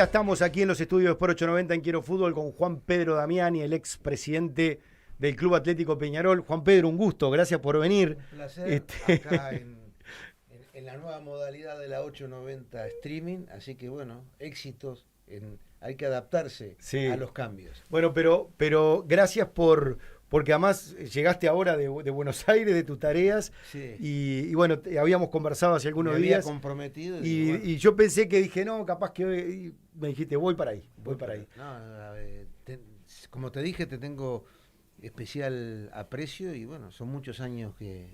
Ya estamos aquí en los estudios de Sport 890 en Quiero Fútbol con Juan Pedro Damiani, el expresidente del Club Atlético Peñarol. Juan Pedro, un gusto, gracias por venir. Un placer acá en la nueva modalidad de la 890 streaming, así que bueno, éxitos, hay que adaptarse a Sí. los cambios. Bueno, pero gracias porque además llegaste ahora de Buenos Aires, de tus tareas, Sí, y bueno, habíamos conversado hace me algunos había días, comprometido y digo, bueno, y yo pensé que dije, no, capaz que y me dijiste, voy para ahí, voy para ahí. no, como te dije, te tengo especial aprecio y bueno, son muchos años que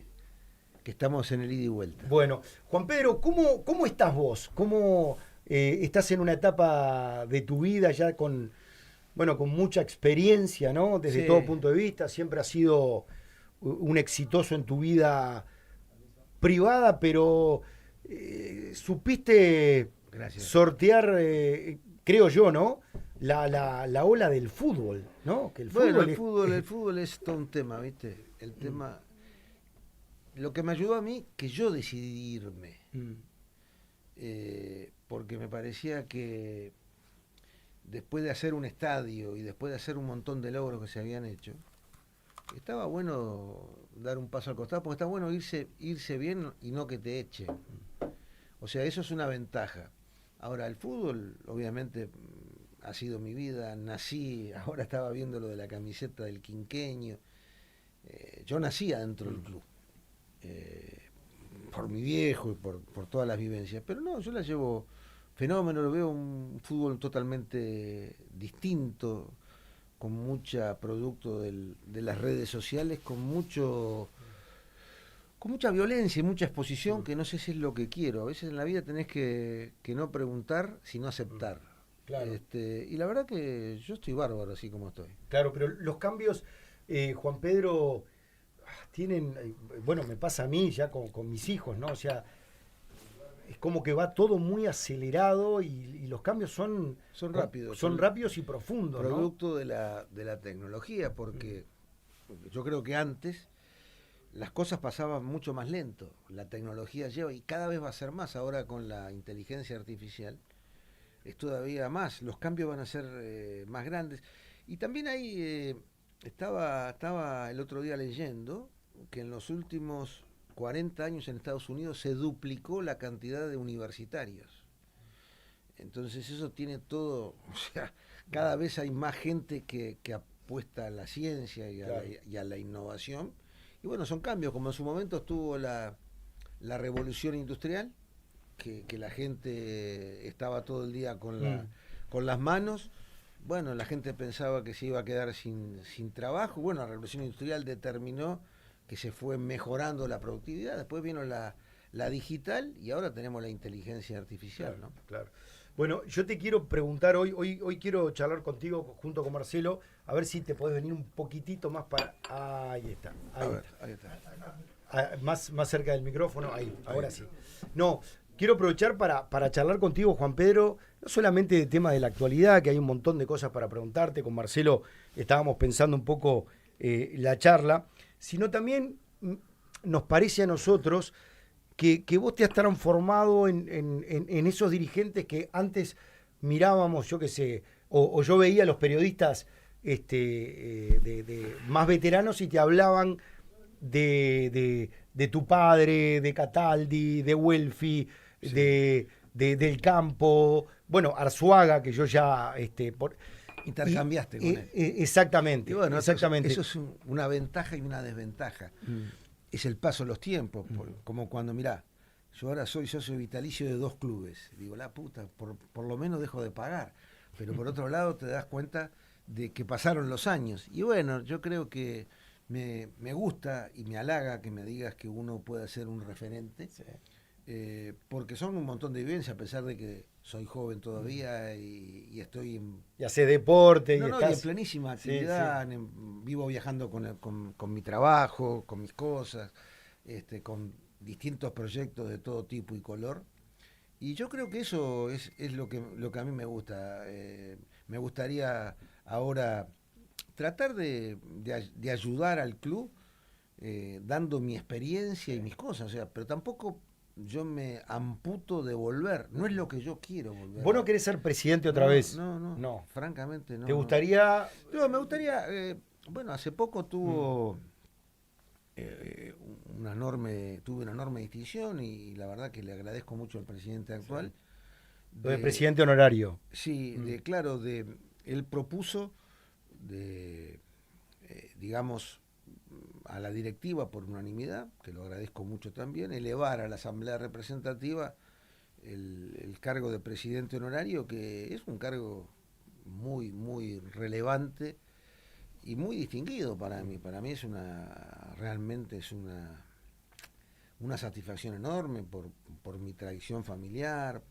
estamos en el ida y vuelta. Bueno, Juan Pedro, ¿cómo estás vos? ¿Cómo estás en una etapa de tu vida ya con mucha experiencia, ¿no? Desde todo Sí, punto de vista, siempre has sido un exitoso en tu vida privada, pero supiste gracias. sortear, creo yo, ¿no? La ola del fútbol, ¿no? Que el Bueno, fútbol el es... fútbol, el fútbol es todo un tema, ¿viste? El tema, lo que me ayudó a mí, que yo decidí irme. Mm, Porque me parecía que después de hacer un estadio y después de hacer un montón de logros que se habían hecho, estaba bueno dar un paso al costado, porque está bueno irse bien y no que te echen. O sea, eso es una ventaja. Ahora, el fútbol, obviamente, ha sido mi vida. Nací, ahora estaba viendo lo de la camiseta del quinqueño. Yo nací adentro del club. Eh, por mi viejo y por todas las vivencias. Pero no, yo la llevo fenómeno, lo veo un fútbol totalmente distinto, con mucha producto de las redes sociales, con mucha violencia y mucha exposición, mm, que no sé si es lo que quiero. A veces en la vida tenés que no preguntar, sino mm, aceptar. claro. Y la verdad que yo estoy bárbaro así como estoy. Claro, pero los cambios, Juan Pedro, tienen, bueno, me pasa a mí ya con mis hijos, ¿no? O sea, es como que va todo muy acelerado y los cambios Son rápidos, son son rápidos y profundos, ¿no? producto de la tecnología, porque yo creo que antes las cosas pasaban mucho más lento. La tecnología lleva y cada vez va a ser más. Ahora con la inteligencia artificial es todavía más. Los cambios van a ser más grandes. Y también ahí estaba el otro día leyendo que en los últimos 40 años en Estados Unidos se duplicó la cantidad de universitarios. Entonces eso tiene todo, o sea, cada vez hay más gente que apuesta a la ciencia Claro. y a la innovación. Y bueno, son cambios, como en su momento estuvo la revolución industrial, que la gente estaba todo el día Mm, con las manos. Bueno, la gente pensaba que se iba a quedar sin trabajo. Bueno, la revolución industrial determinó que se fue mejorando la productividad. Después vino la digital y ahora tenemos la inteligencia artificial, claro, ¿no? claro. Bueno, yo te quiero preguntar hoy quiero charlar contigo junto con Marcelo, a ver si te podés venir un poquitito más para... Ahí está, A ahí ver, está. ahí está. Más cerca del micrófono, ahí, Ahí ahora está. sí. No, quiero aprovechar para charlar contigo, Juan Pedro, no solamente de temas de la actualidad, que hay un montón de cosas para preguntarte, con Marcelo estábamos pensando un poco la charla, sino también nos parece a nosotros que vos te has transformado en esos dirigentes que antes mirábamos, yo qué sé, o yo veía a los periodistas más veteranos y te hablaban de tu padre, de Cataldi, de Welfi, Sí. del campo, bueno, Arzuaga, que yo ya... Intercambiaste con él. Y exactamente, bueno, eso exactamente. es una ventaja y una desventaja. Es el paso de los tiempos, como cuando, mirá, yo ahora soy socio vitalicio de 2 clubes. Digo, la puta, por lo menos dejo de pagar. Pero por otro lado te das cuenta de que pasaron los años. Y bueno, yo creo que me gusta y me halaga que me digas que uno puede ser un referente, Sí. porque son un montón de vivencias, a pesar de que soy joven todavía y estoy Y haces deporte y no, y en estás... plenísima Sí, sí. actividad, vivo viajando con mi trabajo, con mis cosas, con distintos proyectos de todo tipo y color. Y yo creo que eso es lo que a mí me gusta. Me gustaría ahora tratar de ayudar al club dando mi experiencia y mis cosas. O sea, pero tampoco yo me amputo de volver. No es lo que yo quiero volver. ¿Vos no querés ser presidente otra vez? No, francamente no. ¿Te gustaría? No, me gustaría, bueno, hace poco tuve una enorme distinción y la verdad que le agradezco mucho al presidente actual. Lo de presidente honorario. Sí, claro, él propuso digamos, a la directiva por unanimidad, que lo agradezco mucho también, elevar a la Asamblea Representativa el cargo de presidente honorario, que es un cargo muy, muy relevante y muy distinguido para mí. Para mí realmente es una satisfacción enorme por mi tradición familiar.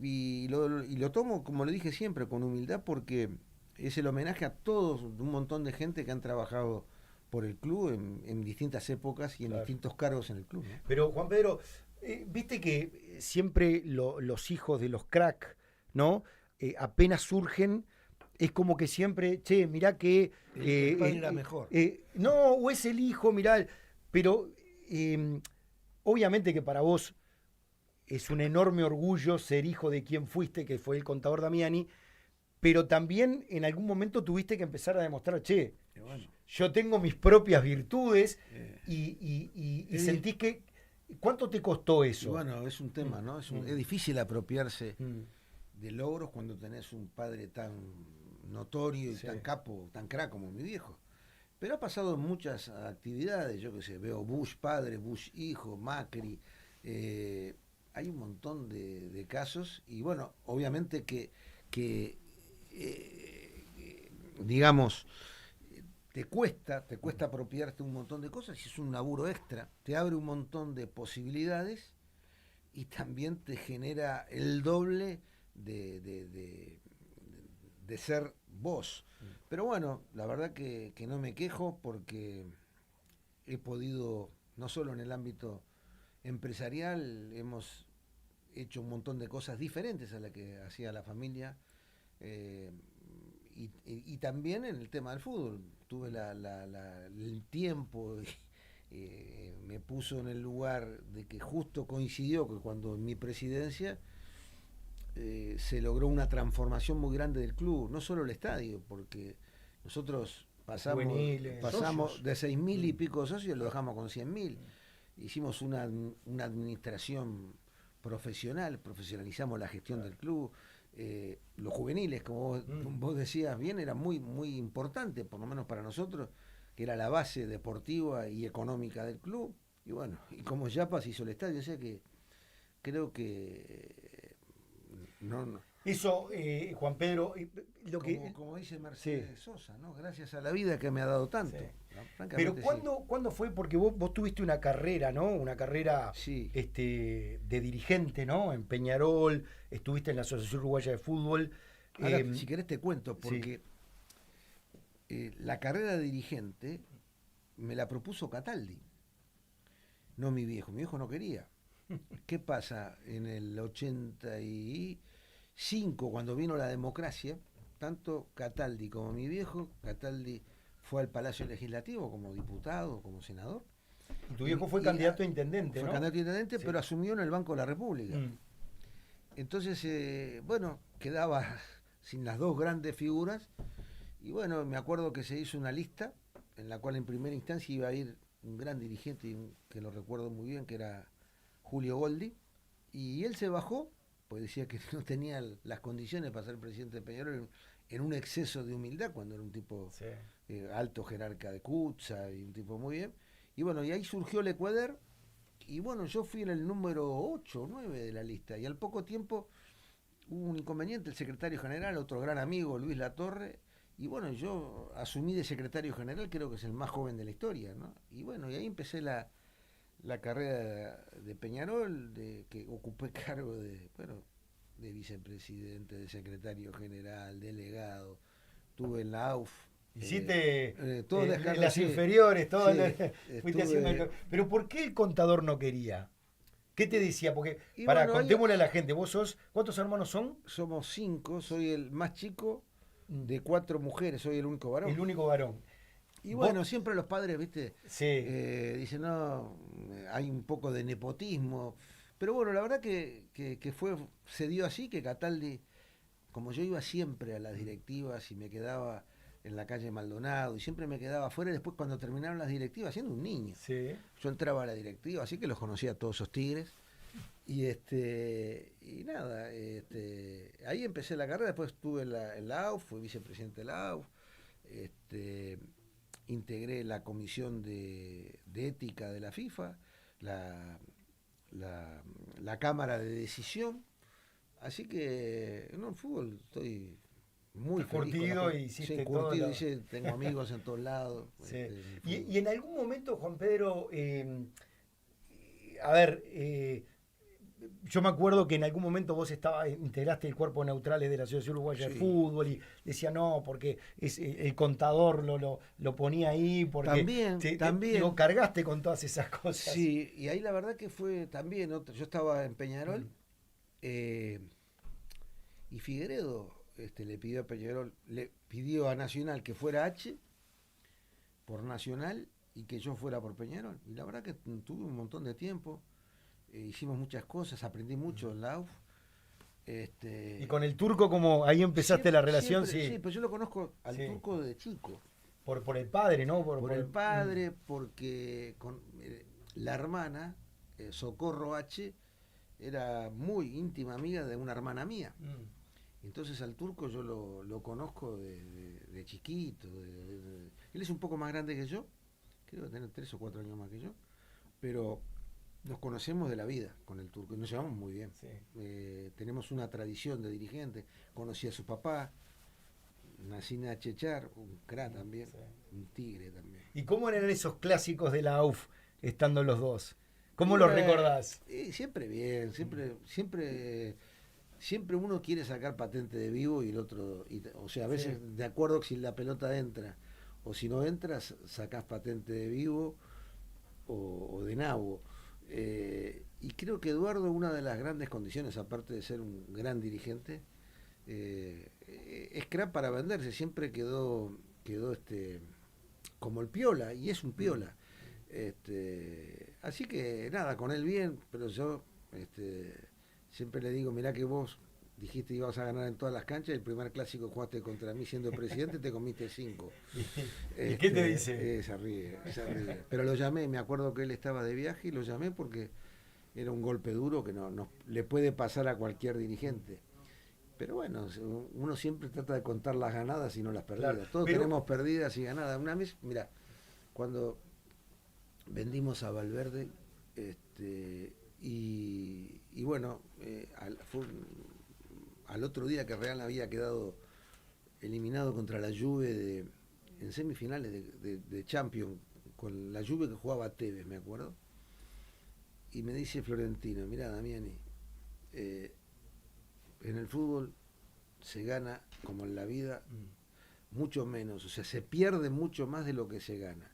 Y lo tomo, como le dije siempre, con humildad, porque es el homenaje a todos, un montón de gente que han trabajado por el club en distintas épocas y en distintos cargos en el club, ¿no? Pero Juan Pedro, viste que siempre los hijos de los crack, ¿no? Apenas surgen, es como que siempre, che, mirá que... el padre era mejor. No, o es el hijo, mirá, pero obviamente que para vos es un enorme orgullo ser hijo de quien fuiste, que fue el contador Damiani, pero también en algún momento tuviste que empezar a demostrar, che, bueno, yo tengo mis propias virtudes y sentís que... ¿Cuánto te costó eso? Y bueno, es un tema, ¿no? Es difícil apropiarse de logros cuando tenés un padre tan notorio y tan capo, tan crack como mi viejo. Pero ha pasado en muchas actividades, yo qué sé, veo Bush padre, Bush hijo, Macri, hay un montón de casos y bueno, obviamente que digamos, te cuesta apropiarte un montón de cosas y es un laburo extra, te abre un montón de posibilidades y también te genera el doble de ser vos. Pero bueno, la verdad que no me quejo porque he podido, no solo en el ámbito empresarial, hemos hecho un montón de cosas diferentes a la que hacía la familia. Y también en el tema del fútbol tuve el tiempo me puso en el lugar de que justo coincidió que cuando en mi presidencia se logró una transformación muy grande del club, no solo el estadio, porque nosotros pasamos de 6.000 y pico socios, lo dejamos con 100.000. Hicimos una administración profesional, profesionalizamos la gestión del club. Los juveniles, como vos decías bien, era muy, muy importante, por lo menos para nosotros, que era la base deportiva y económica del club. Y bueno, y como Yapas hizo el estadio, o sea que creo que no. Eso, Juan Pedro, como dice Mercedes Sosa, ¿no? Gracias a la vida que me ha dado tanto. Sí. ¿No? Pero ¿cuándo fue? Porque vos tuviste una carrera, ¿no? Una carrera de dirigente, ¿no? En Peñarol, estuviste en la Asociación Uruguaya de Fútbol. Ahora, si querés te cuento, porque la carrera de dirigente me la propuso Cataldi, no mi viejo. Mi viejo no quería. ¿Qué pasa? En el 85, cuando vino la democracia, tanto Cataldi como mi viejo, Cataldi fue al Palacio Legislativo como diputado, como senador. Y tu viejo fue candidato a intendente, fue ¿no? Candidato a intendente, pero asumió en el Banco de la República. Entonces, bueno, quedaba sin las dos grandes figuras. Y bueno, me acuerdo que se hizo una lista en la cual en primera instancia iba a ir un gran dirigente, que lo recuerdo muy bien, que era Julio Goldi. Y él se bajó, pues decía que no tenía las condiciones para ser presidente de Peñarol, en un exceso de humildad, cuando era un tipo alto jerarca de Cutsa y un tipo muy bien. Y bueno, y ahí surgió el Ecuador, y bueno, yo fui en el número 8 o 9 de la lista, y al poco tiempo hubo un inconveniente, el secretario general, otro gran amigo, Luis Latorre, y bueno, yo asumí de secretario general, creo que es el más joven de la historia, ¿no? Y bueno, y ahí empecé la carrera de Peñarol, que ocupé cargo de vicepresidente, de secretario general, delegado, tuve en la AUF. Hiciste las sí, inferiores, todas fuiste estuve, haciendo. Pero ¿por qué el contador no quería? ¿Qué te decía? Porque, bueno, contémosle a la gente, vos sos, ¿cuántos hermanos son? Somos 5, soy el más chico de 4 mujeres, soy el único varón. El único varón. Y bueno, siempre los padres, viste, sí. dicen, no, hay un poco de nepotismo, Pero bueno, la verdad que se dio así, que Cataldi, como yo iba siempre a las directivas y me quedaba en la calle Maldonado y siempre me quedaba afuera, y después cuando terminaron las directivas, siendo un niño, Sí. yo entraba a la directiva, así que los conocía a todos esos tigres. Y nada, ahí empecé la carrera, después estuve en la AUF, fui vicepresidente de la AUF, este, integré la comisión de ética de la FIFA, la, la cámara de decisión, así que en el fútbol estoy muy Estás feliz con curtido y hiciste sí, todo curtido, tengo amigos en todos lados. Sí. En el Y fútbol. en algún momento, Juan Pedro, a ver, yo me acuerdo que en algún momento vos integraste el cuerpo de neutrales de la Asociación Uruguaya de Sí. Fútbol y decía no, porque el contador lo ponía ahí, porque También, digo, también. cargaste con todas esas cosas. Sí, y ahí la verdad que fue también otra. Yo estaba en Peñarol eh, y Figueredo le pidió a Peñarol, le pidió a Nacional que fuera H por Nacional y que yo fuera por Peñarol. Y la verdad que tuve un montón de tiempo, hicimos muchas cosas, aprendí mucho en la UF. Y con el turco, como ahí empezaste la relación, Sí, sí. pero yo lo conozco al Sí. turco de chico. Por el padre, ¿no? Por el padre, porque la hermana, Socorro H, era muy íntima amiga de una hermana mía. Entonces al turco yo lo conozco de chiquito. Él es un poco más grande que yo, creo que tiene 3 o 4 años más que yo, pero nos conocemos de la vida con el turco y nos llevamos muy bien. Sí. Tenemos una tradición de dirigente. Conocí a su papá, Nacina Chechar, un crack también, Sí. un tigre también. ¿Y cómo eran esos clásicos de la AUF estando los dos? ¿Cómo Y los bueno, recordás? siempre bien, siempre uno quiere sacar patente de vivo y el otro, o sea, a veces Sí. de acuerdo que si la pelota entra o si no entra, sacás patente de vivo o de nabo. Y creo que Eduardo, una de las grandes condiciones, aparte de ser un gran dirigente, es crack para venderse, siempre quedó como el piola, y es un piola. Así que nada, con él bien, pero yo siempre le digo, mirá que vos dijiste que ibas a ganar en todas las canchas, el primer clásico que jugaste contra mí siendo presidente, te comiste 5. ¿Y qué te dice? Se ríe, se ríe. Pero lo llamé, me acuerdo que él estaba de viaje y lo llamé porque era un golpe duro que no le puede pasar a cualquier dirigente. Pero bueno, uno siempre trata de contar las ganadas y no las perdidas. Claro, Todos pero tenemos perdidas y ganadas. Una vez, mira, cuando vendimos a Valverde, y bueno, al otro día que Real había quedado eliminado contra la Juve en semifinales de Champions, con la Juve que jugaba Tevez, me acuerdo, y me dice Florentino, mirá Damiani, en el fútbol se gana como en la vida mucho menos, o sea, se pierde mucho más de lo que se gana.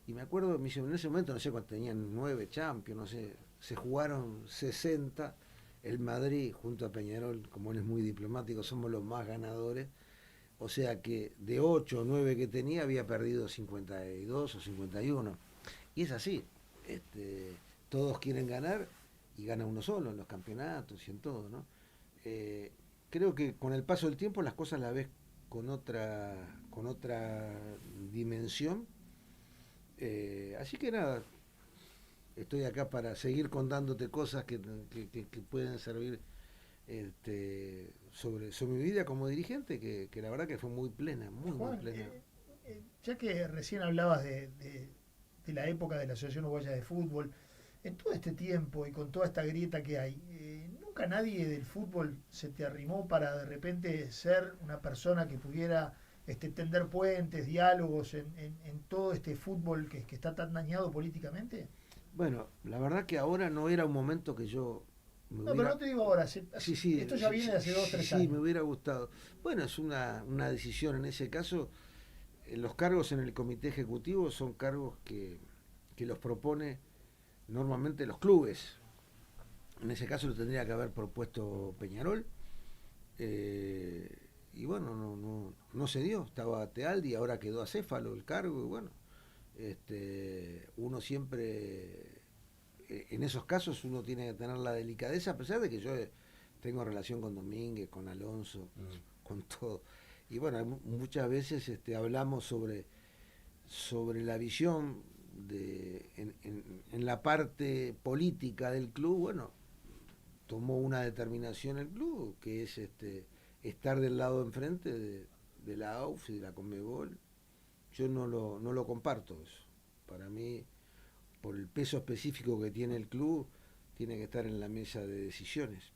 Y me acuerdo, en ese momento, no sé cuánto tenían, 9 Champions, no sé, se jugaron 60, el Madrid junto a Peñarol, como él es muy diplomático, somos los más ganadores, o sea que de 8 o 9 que tenía había perdido 52 o 51. Y es así, todos quieren ganar y gana uno solo en los campeonatos y en todo, ¿no? Creo que con el paso del tiempo las cosas las ves con otra dimensión. Así que nada, estoy acá para seguir contándote cosas que pueden servir sobre mi vida como dirigente, que la verdad que fue muy plena, muy Juan, plena. ya que recién hablabas de la época de la Asociación Uruguaya de Fútbol, en todo este tiempo y con toda esta grieta que hay, ¿nunca nadie del fútbol se te arrimó para de repente ser una persona que pudiera tender puentes, diálogos en todo este fútbol que está tan dañado políticamente? Bueno, la verdad que ahora no era un momento que yo me No, pero hubiera... no te digo ahora, Sí, esto ya viene de hace 2 o 3 sí, años. me hubiera gustado. Bueno, es una decisión en ese caso. Los cargos en el comité ejecutivo son cargos que los propone normalmente los clubes. En ese caso lo tendría que haber propuesto Peñarol. Y bueno, no se dio. Estaba Tealdi, ahora quedó acéfalo el cargo. Y bueno, uno siempre en esos casos uno tiene que tener la delicadeza, a pesar de que yo tengo relación con Domínguez, con Alonso, con todo. Y bueno, muchas veces hablamos sobre la visión en la parte política del club. Bueno, tomó una determinación el club, que es estar del lado de enfrente de la AUF y de la Conmebol. Yo no lo comparto eso. Para mí, por el peso específico que tiene el club, tiene que estar en la mesa de decisiones.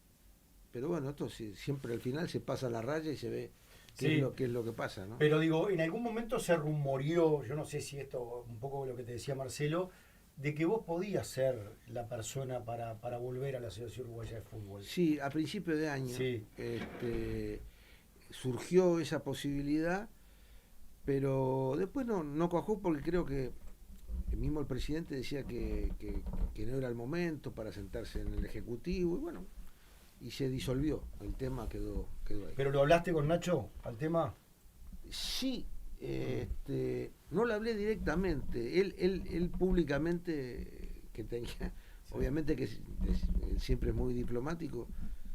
Pero bueno, esto siempre al final se pasa la raya y se ve qué es lo que pasa, ¿no? Pero digo, en algún momento se rumoreó, yo no sé si esto, un poco lo que te decía Marcelo, de que vos podías ser la persona para volver a la Asociación Uruguaya de Fútbol. Sí, a principio de año Sí. surgió esa posibilidad, pero después no cuajó, porque creo que mismo el presidente decía que no era el momento para sentarse en el Ejecutivo, y bueno, y se disolvió, el tema quedó ahí. ¿Pero lo hablaste con Nacho al tema? Sí, no le hablé directamente, él públicamente, que tenía, obviamente que él siempre es muy diplomático,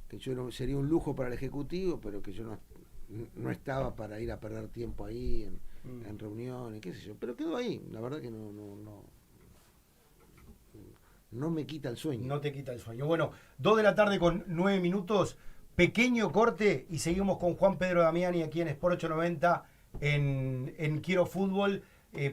que yo no, sería un lujo para el Ejecutivo, pero que yo no estaba para ir a perder tiempo ahí en reuniones, qué sé yo, pero quedó ahí, la verdad que no me quita el sueño. No te quita el sueño. Bueno, 2 de la tarde con 9 minutos, pequeño corte y seguimos con Juan Pedro Damiani aquí en Sport 890 en Quiero Fútbol,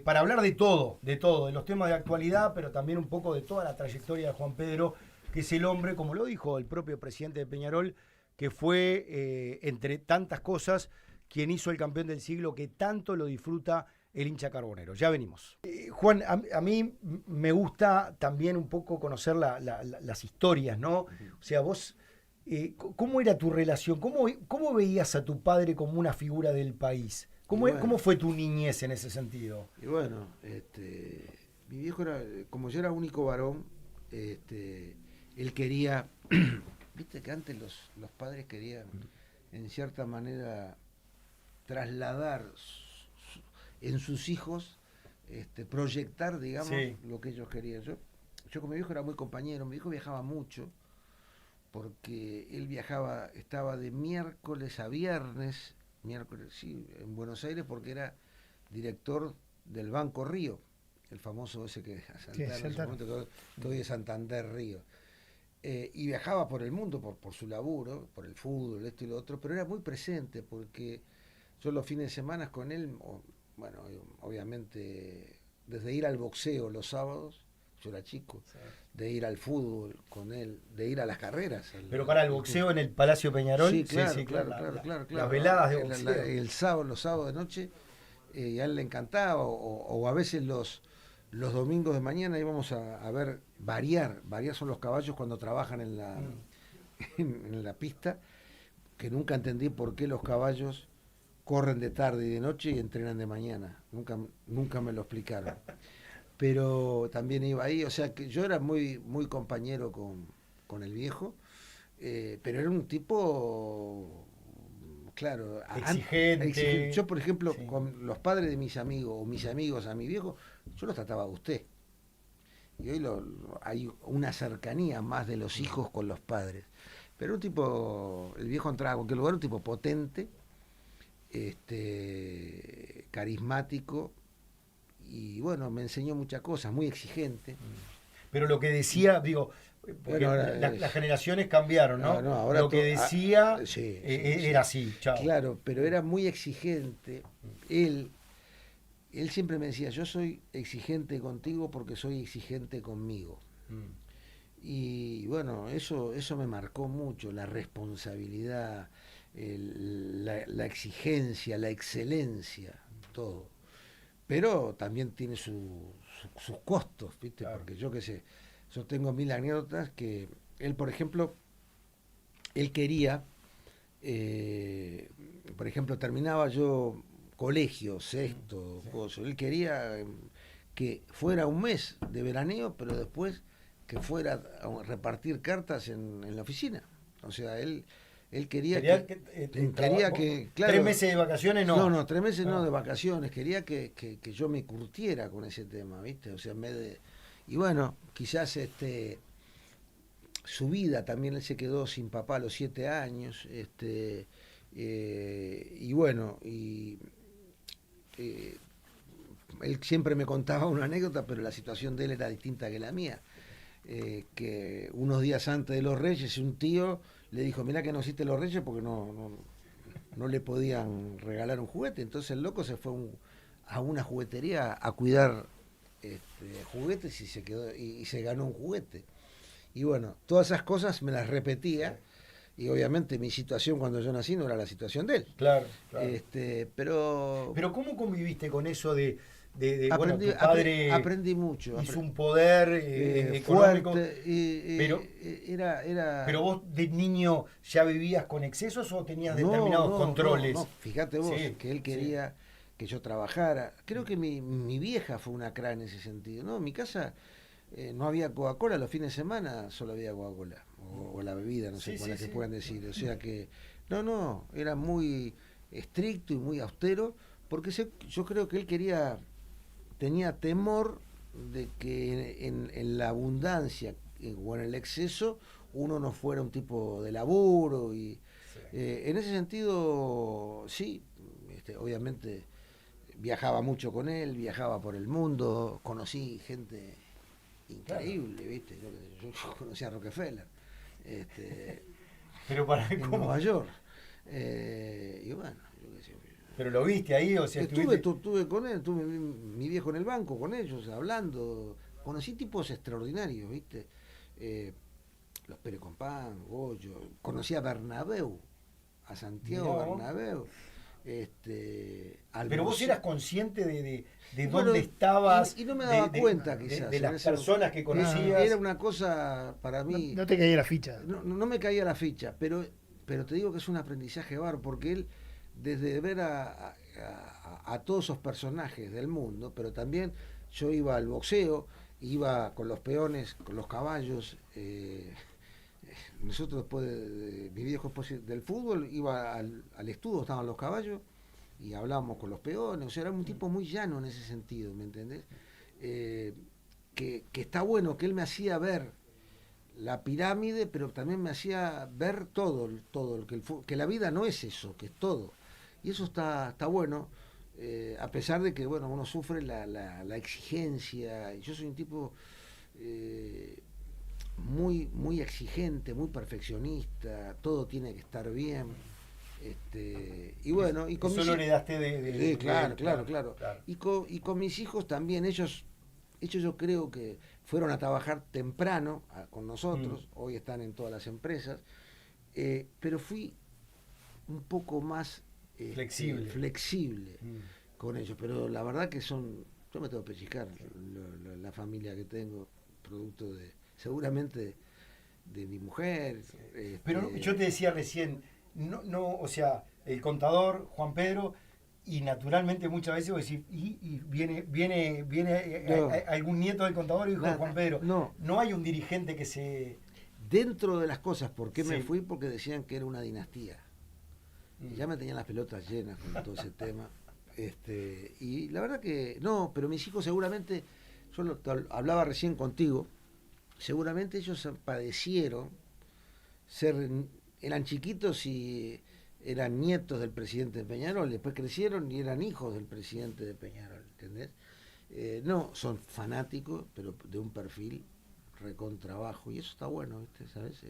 para hablar de todo, de los temas de actualidad, pero también un poco de toda la trayectoria de Juan Pedro, que es el hombre, como lo dijo el propio presidente de Peñarol, que fue, entre tantas cosas, quien hizo el campeón del siglo, que tanto lo disfruta el hincha carbonero. Ya venimos. Juan, a mí me gusta también un poco conocer las historias, ¿no? O sea, vos, ¿cómo era tu relación? ¿Cómo veías a tu padre como una figura del país? ¿Cómo fue tu niñez en ese sentido? Y bueno, mi viejo era, como yo era único varón, él quería, viste que antes los padres querían, en cierta manera, trasladar en sus hijos, proyectar, digamos, lo que ellos querían. Yo con mi viejo era muy compañero, mi viejo viajaba mucho, porque él estaba de miércoles a viernes, en Buenos Aires, porque era director del Banco Río, el famoso ese que que hoy es Santander Río. Y viajaba por el mundo por su laburo, por el fútbol, esto y lo otro, pero era muy presente, porque yo los fines de semana con él, bueno, obviamente, desde ir al boxeo los sábados, yo era chico, de ir al fútbol con él, de ir a las carreras. Pero para el boxeo en el Palacio Peñarol, sí, claro. Las veladas de boxeo. Los sábados de noche, a él le encantaba, o a veces los domingos de mañana íbamos a ver variar son los caballos cuando trabajan en la pista, que nunca entendí por qué los caballos corren de tarde y de noche y entrenan de mañana. Nunca me lo explicaron. Pero también iba ahí, o sea que yo era muy, muy compañero con el viejo, pero era un tipo, claro, exigente. Yo, por ejemplo, con los padres de mis amigos o mis amigos a mi viejo, yo los trataba de usted. Y hoy hay una cercanía más de los hijos con los padres. Pero un tipo, el viejo entraba a cualquier lugar, un tipo potente, carismático, y bueno, me enseñó muchas cosas, muy exigente. Pero lo que decía, digo, porque las generaciones cambiaron, ¿no? Ahora lo que decía era sí. así, chao. Claro, pero era muy exigente. Él siempre me decía, yo soy exigente contigo porque soy exigente conmigo. Y bueno, eso me marcó mucho, la responsabilidad, la exigencia, la excelencia, todo. Pero también tiene sus costos, ¿viste? Claro. Porque yo qué sé, yo tengo 1000 anécdotas que él, por ejemplo, él quería, por ejemplo, terminaba yo colegio, sexto, él quería que fuera un mes de veraneo, pero después que fuera a repartir cartas en la oficina. O sea, él quería que claro, 3 meses de vacaciones no. 3 meses no de vacaciones. Quería que yo me curtiera con ese tema, ¿viste? O sea, en vez de... Y bueno, quizás su vida también, él se quedó sin papá a los 7 años, y bueno, eh, él siempre me contaba una anécdota, pero la situación de él era distinta que la mía. Que unos días antes de los Reyes, un tío le dijo, mirá que no hiciste los Reyes porque no le podían regalar un juguete. Entonces el loco se fue a una juguetería a cuidar juguetes y se quedó y se ganó un juguete. Y bueno, todas esas cosas me las repetía. Y obviamente mi situación cuando yo nací no era la situación de él. Claro, claro. Pero ¿cómo conviviste con eso de aprendí, bueno, tu padre aprendí mucho. hizo un poder económico? Fuerte, Pero, era... pero vos de niño ya vivías con excesos o tenías determinados controles. No, fíjate vos, Sí, que él quería que yo trabajara. Creo que mi vieja fue una crack en ese sentido, ¿no? En mi casa no había Coca-Cola, los fines de semana solo había Coca-Cola, o la bebida, no sé cuál es que puedan decir. O sea que, era muy estricto y muy austero, porque yo creo que él tenía temor de que en la abundancia o en el exceso uno no fuera un tipo de laburo y en ese sentido sí, obviamente viajaba mucho con él, viajaba por el mundo, conocí gente increíble, claro. ¿Viste? Yo conocí a Rockefeller pero para en Nueva York, y bueno, yo qué sé. Pero lo viste ahí, o sea, estuve con él, tuve mi viejo en el banco con ellos, hablando, conocí tipos extraordinarios, ¿viste? Los Pérez Compán, Goyo, conocí a Bernabéu, a Santiago Bernabéu. Pero vos eras consciente de dónde estabas y no me daba cuenta quizás de las personas que conocías. Era una cosa para mí no te caía la ficha, no me caía la ficha, pero te digo que es un aprendizaje bárbaro, porque él desde ver a todos esos personajes del mundo, pero también yo iba al boxeo, iba con los peones, con los caballos, nosotros después mi viejo después del fútbol iba al estudio, estaban los caballos y hablábamos con los peones, o sea, era un tipo muy llano en ese sentido, ¿me entendés? Que está bueno, que él me hacía ver la pirámide, pero también me hacía ver todo que la vida no es eso, que es todo, y eso está bueno, a pesar de que bueno, uno sufre la exigencia, y yo soy un tipo muy exigente, muy perfeccionista, todo tiene que estar bien, y bueno, y con eso lo heredaste de claro. Y con mis hijos también, ellos yo creo que fueron a trabajar temprano con nosotros, hoy están en todas las empresas, pero fui un poco más flexible con ellos, pero la verdad que yo me tengo que pellizcar la familia que tengo, producto seguramente de mi mujer. Pero yo te decía recién, o sea, el contador, Juan Pedro, y naturalmente muchas veces vos decís, y viene algún nieto del contador y dijo Juan Pedro, no hay un dirigente que se... Dentro de las cosas, ¿por qué me fui? Porque decían que era una dinastía. Ya me tenían las pelotas llenas con todo ese tema. Y la verdad que no, pero mis hijos seguramente, yo hablaba recién contigo, seguramente ellos padecieron eran chiquitos y eran nietos del presidente de Peñarol, después crecieron y eran hijos del presidente de Peñarol, ¿entendés? No, son fanáticos, pero de un perfil recontrabajo, y eso está bueno, ¿viste? ¿Sabes?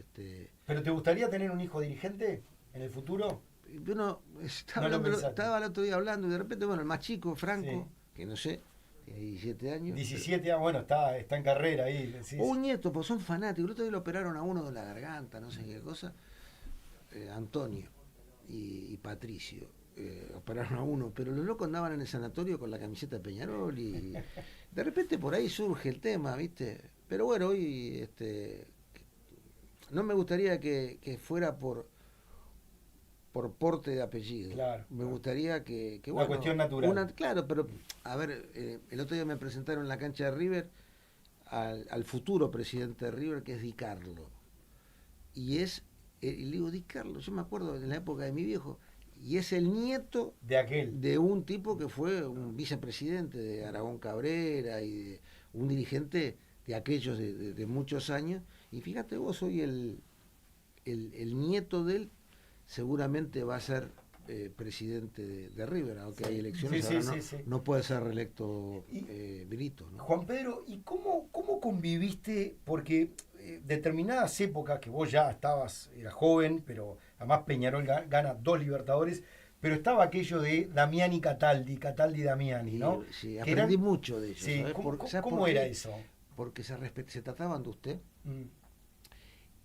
¿Pero te gustaría tener un hijo dirigente en el futuro? Yo estaba el otro día hablando y de repente, bueno, el más chico, Franco, que no sé, tiene 17 años. 17 años, bueno, está en carrera ahí. O un nieto, pues son fanáticos. El otro día lo operaron a uno de la garganta, no sé qué cosa. Antonio y Patricio. Operaron a uno, pero los locos andaban en el sanatorio con la camiseta de Peñarol y de repente por ahí surge el tema, ¿viste? Pero bueno, hoy no me gustaría que fuera por porte de apellido. Claro, me gustaría que una cuestión natural. Claro, pero a ver, el otro día me presentaron en la cancha de River al futuro presidente de River, que es Di Carlo. Y le digo, Di Carlo, yo me acuerdo en la época de mi viejo, y es el nieto de un tipo que fue un vicepresidente de Aragón Cabrera y de un dirigente de aquellos de muchos años. Y fíjate vos, soy el nieto de él, seguramente va a ser presidente de River, aunque hay elecciones, ahora no puede ser reelecto Brito, ¿no? Juan Pedro, ¿y cómo conviviste? Porque determinadas épocas que vos ya eras joven, pero además Peñarol gana 2 Libertadores, pero estaba aquello de Damiani Cataldi Damiani, ¿no? Sí, aprendí mucho de ellos. Sí, ¿sabes? ¿Cómo era eso? Porque se trataban de usted.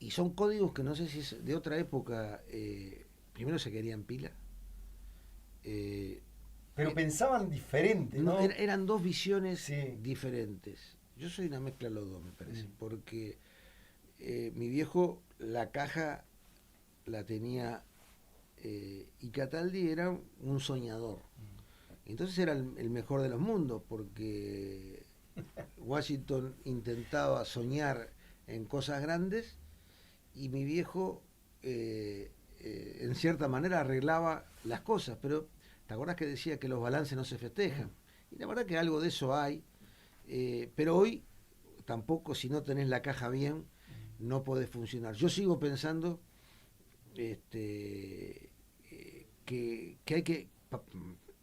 Y son códigos que no sé si es de otra época. Primero se querían pila. Pero pensaban diferente, ¿no? Eran dos visiones diferentes. Yo soy una mezcla de los dos, me parece. Porque mi viejo, la caja la tenía, y Cataldi era un soñador. Entonces era el mejor de los mundos, porque Washington intentaba soñar en cosas grandes y mi viejo en cierta manera arreglaba las cosas, pero ¿te acordás que decía que los balances no se festejan? Y la verdad que algo de eso hay, pero hoy tampoco, si no tenés la caja bien, no podés funcionar. Yo sigo pensando que hay que,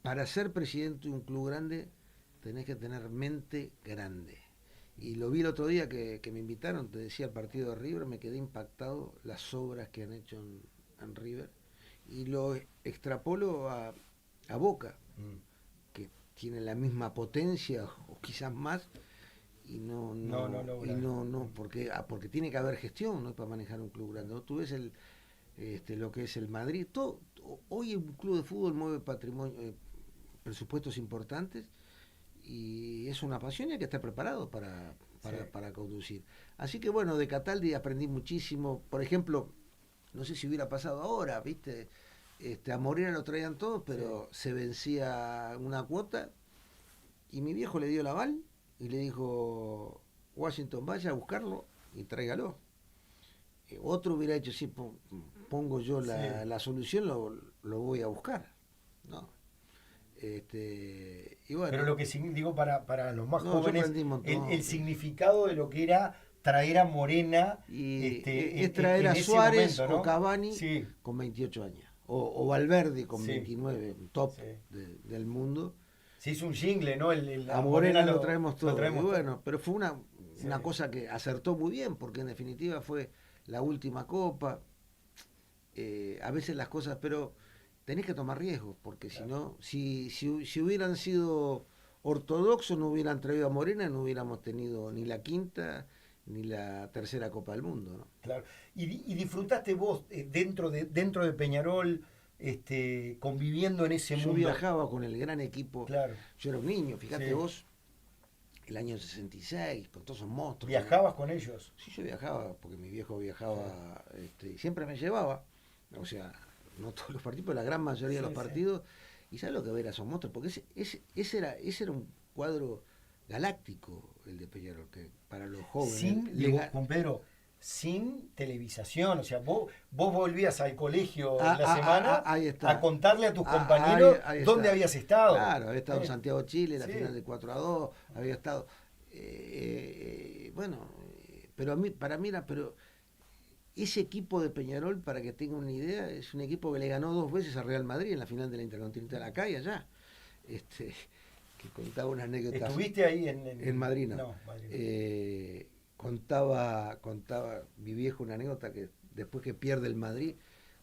para ser presidente de un club grande, tenés que tener mente grande. Y lo vi el otro día que me invitaron, te decía, el partido de River, me quedé impactado las obras que han hecho en River. Y lo extrapolo a Boca, que tiene la misma potencia o quizás más, y no porque tiene que haber gestión, ¿no? Para manejar un club grande. ¿No? Tú ves lo que es el Madrid, hoy un club de fútbol mueve patrimonio, presupuestos importantes, y es una pasión y hay que estar preparado para conducir. Así que bueno, de Cataldi aprendí muchísimo. Por ejemplo, no sé si hubiera pasado ahora, ¿viste? A Morena lo traían todos, pero se vencía una cuota y mi viejo le dio el aval y le dijo: Washington, vaya a buscarlo y tráigalo. Otro hubiera hecho: sí, pongo yo la solución, lo voy a buscar, ¿no? Y bueno, pero lo que digo para los más jóvenes, el sí. significado de lo que era traer a Morena y es traer a Suárez momento, ¿no? O Cavani con 28 años o Valverde con 29, top del mundo. Se hizo un jingle, ¿no? A Morena lo traemos todo. Y bueno, pero fue una cosa que acertó muy bien, porque en definitiva fue la última copa. A veces las cosas, pero tenés que tomar riesgos, porque si no, si hubieran sido ortodoxos, no hubieran traído a Morena, no hubiéramos tenido ni la quinta ni la tercera Copa del Mundo, ¿no? Claro. Y disfrutaste vos dentro de Peñarol, conviviendo en ese mundo. Yo viajaba con el gran equipo. Claro. Yo era un niño, fíjate vos, el año 66, con todos esos monstruos. ¿Viajabas con ellos? Sí, yo viajaba, porque mi viejo viajaba, y siempre me llevaba, o sea, no todos los partidos, pero la gran mayoría de los partidos. Y sabes lo que ver a esos monstruos, porque ese era un cuadro galáctico, el de Peñarol, que para los jóvenes. Juan Pedro, sin televisación, o sea, vos volvías al colegio en la semana a contarle a tus compañeros dónde habías estado. Claro, había estado en Santiago, Chile, la final de 4-2, había estado. Para mí era, pero ese equipo de Peñarol, para que tengan una idea, es un equipo que le ganó 2 veces a Real Madrid en la final de la Intercontinental, acá y allá. Que contaba una anécdota. ¿Estuviste ahí en Madrid? No, Madrid. Contaba mi viejo una anécdota que después que pierde el Madrid,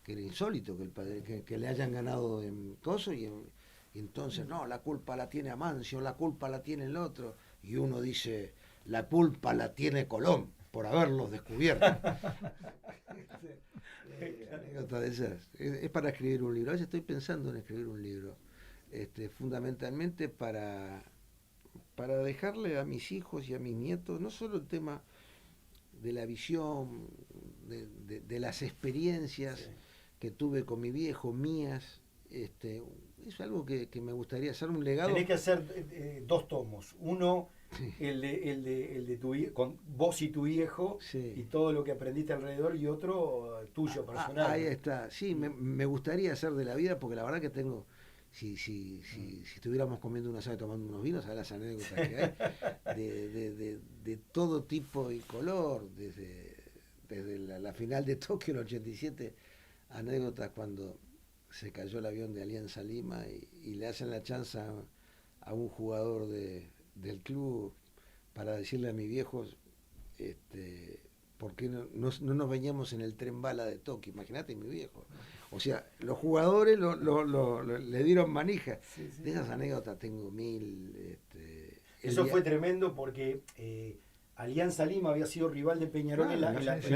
que era insólito que le hayan ganado en Coso, y entonces, no, la culpa la tiene Amancio, la culpa la tiene el otro, y uno dice: la culpa la tiene Colón por haberlos descubierto. Anécdota de esas. Es para escribir un libro. A veces estoy pensando en escribir un libro, fundamentalmente para dejarle a mis hijos y a mis nietos no solo el tema de la visión, de las experiencias que tuve con mi viejo, mías. Es algo que me gustaría hacer, un legado. Tenés que hacer 2 tomos. Uno, el de tu con vos y tu viejo, y todo lo que aprendiste alrededor, y otro tuyo, personal. Ahí está. Sí, me gustaría hacer de la vida, porque la verdad que tengo si estuviéramos comiendo un asado y tomando unos vinos, ¿sabes las anécdotas que hay? De todo tipo y color, desde la final de Tokio, el 87, anécdotas cuando se cayó el avión de Alianza Lima y le hacen la chance a un jugador del club para decirle a mi viejo, ¿por qué no nos veníamos en el tren bala de Tokio? Imagínate mi viejo. O sea, los jugadores le dieron manija. Sí, sí. De esas anécdotas tengo mil. Eso fue tremendo porque Alianza Lima había sido rival de Peñarol en la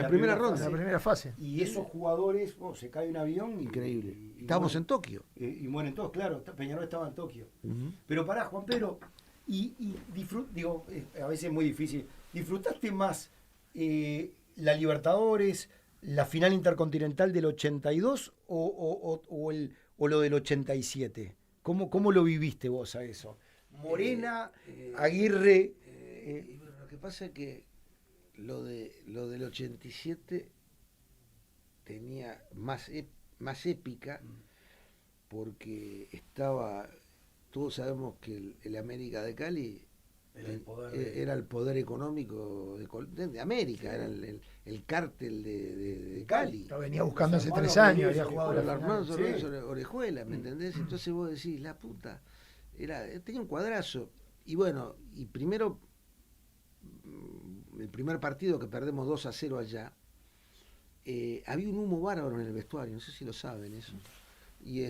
primera ronda. En la primera fase. Y esos jugadores, se cae un avión. Increíble. Y Estábamos mueren. En Tokio. Y mueren todos, claro. Peñarol estaba en Tokio. Uh-huh. Pero pará, Juan Pedro, a veces es muy difícil. ¿Disfrutaste más la Libertadores, la final intercontinental del 82 o lo del 87? ¿Cómo lo viviste vos a eso? Morena, Aguirre. Y bueno, lo que pasa es que lo del 87 tenía más épica porque todos sabemos que el América de Cali era el poder económico de América, era el cártel de Cali. Lo venía buscando hace 3 años, había jugado Los la hermanos final. Orejuela, ¿me entendés? Entonces vos decís, la puta, tenía un cuadrazo. Y bueno, y primero, el primer partido que perdemos 2-0 allá, había un humo bárbaro en el vestuario, no sé si lo saben eso. Y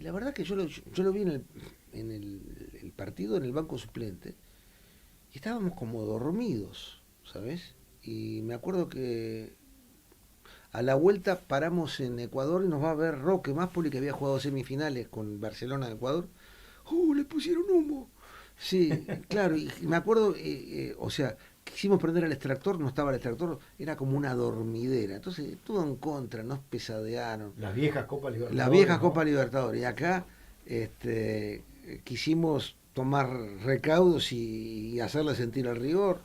la verdad que yo lo vi en el partido, en el banco suplente, y estábamos como dormidos, ¿sabes? Y me acuerdo que a la vuelta paramos en Ecuador y nos va a ver Roque Máspoli, que había jugado semifinales con Barcelona de Ecuador. Le pusieron humo! Sí, claro, y me acuerdo, o sea, quisimos prender el extractor, no estaba el extractor, era como una dormidera. Entonces, todo en contra, nos pesadearon. Las viejas Copas Libertadores. Las viejas ¿no? Copas Libertadores. Y acá quisimos tomar recaudos y hacerle sentir el rigor.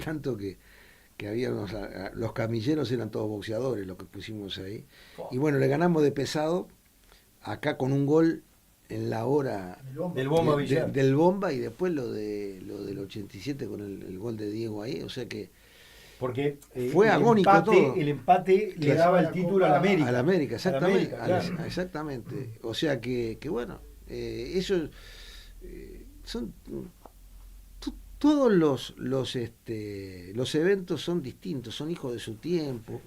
Tanto que había los camilleros eran todos boxeadores, lo que pusimos ahí. Y bueno, le ganamos de pesado, acá con un gol en la hora del Bomba Villar. Del Bomba, y después lo del 87 con el gol de Diego ahí, o sea que porque fue agónico todo. El empate le daba el título a la América. A la América, exactamente. Claro. Exactamente. O sea que bueno, eso son todos los eventos son distintos, son hijos de su tiempo.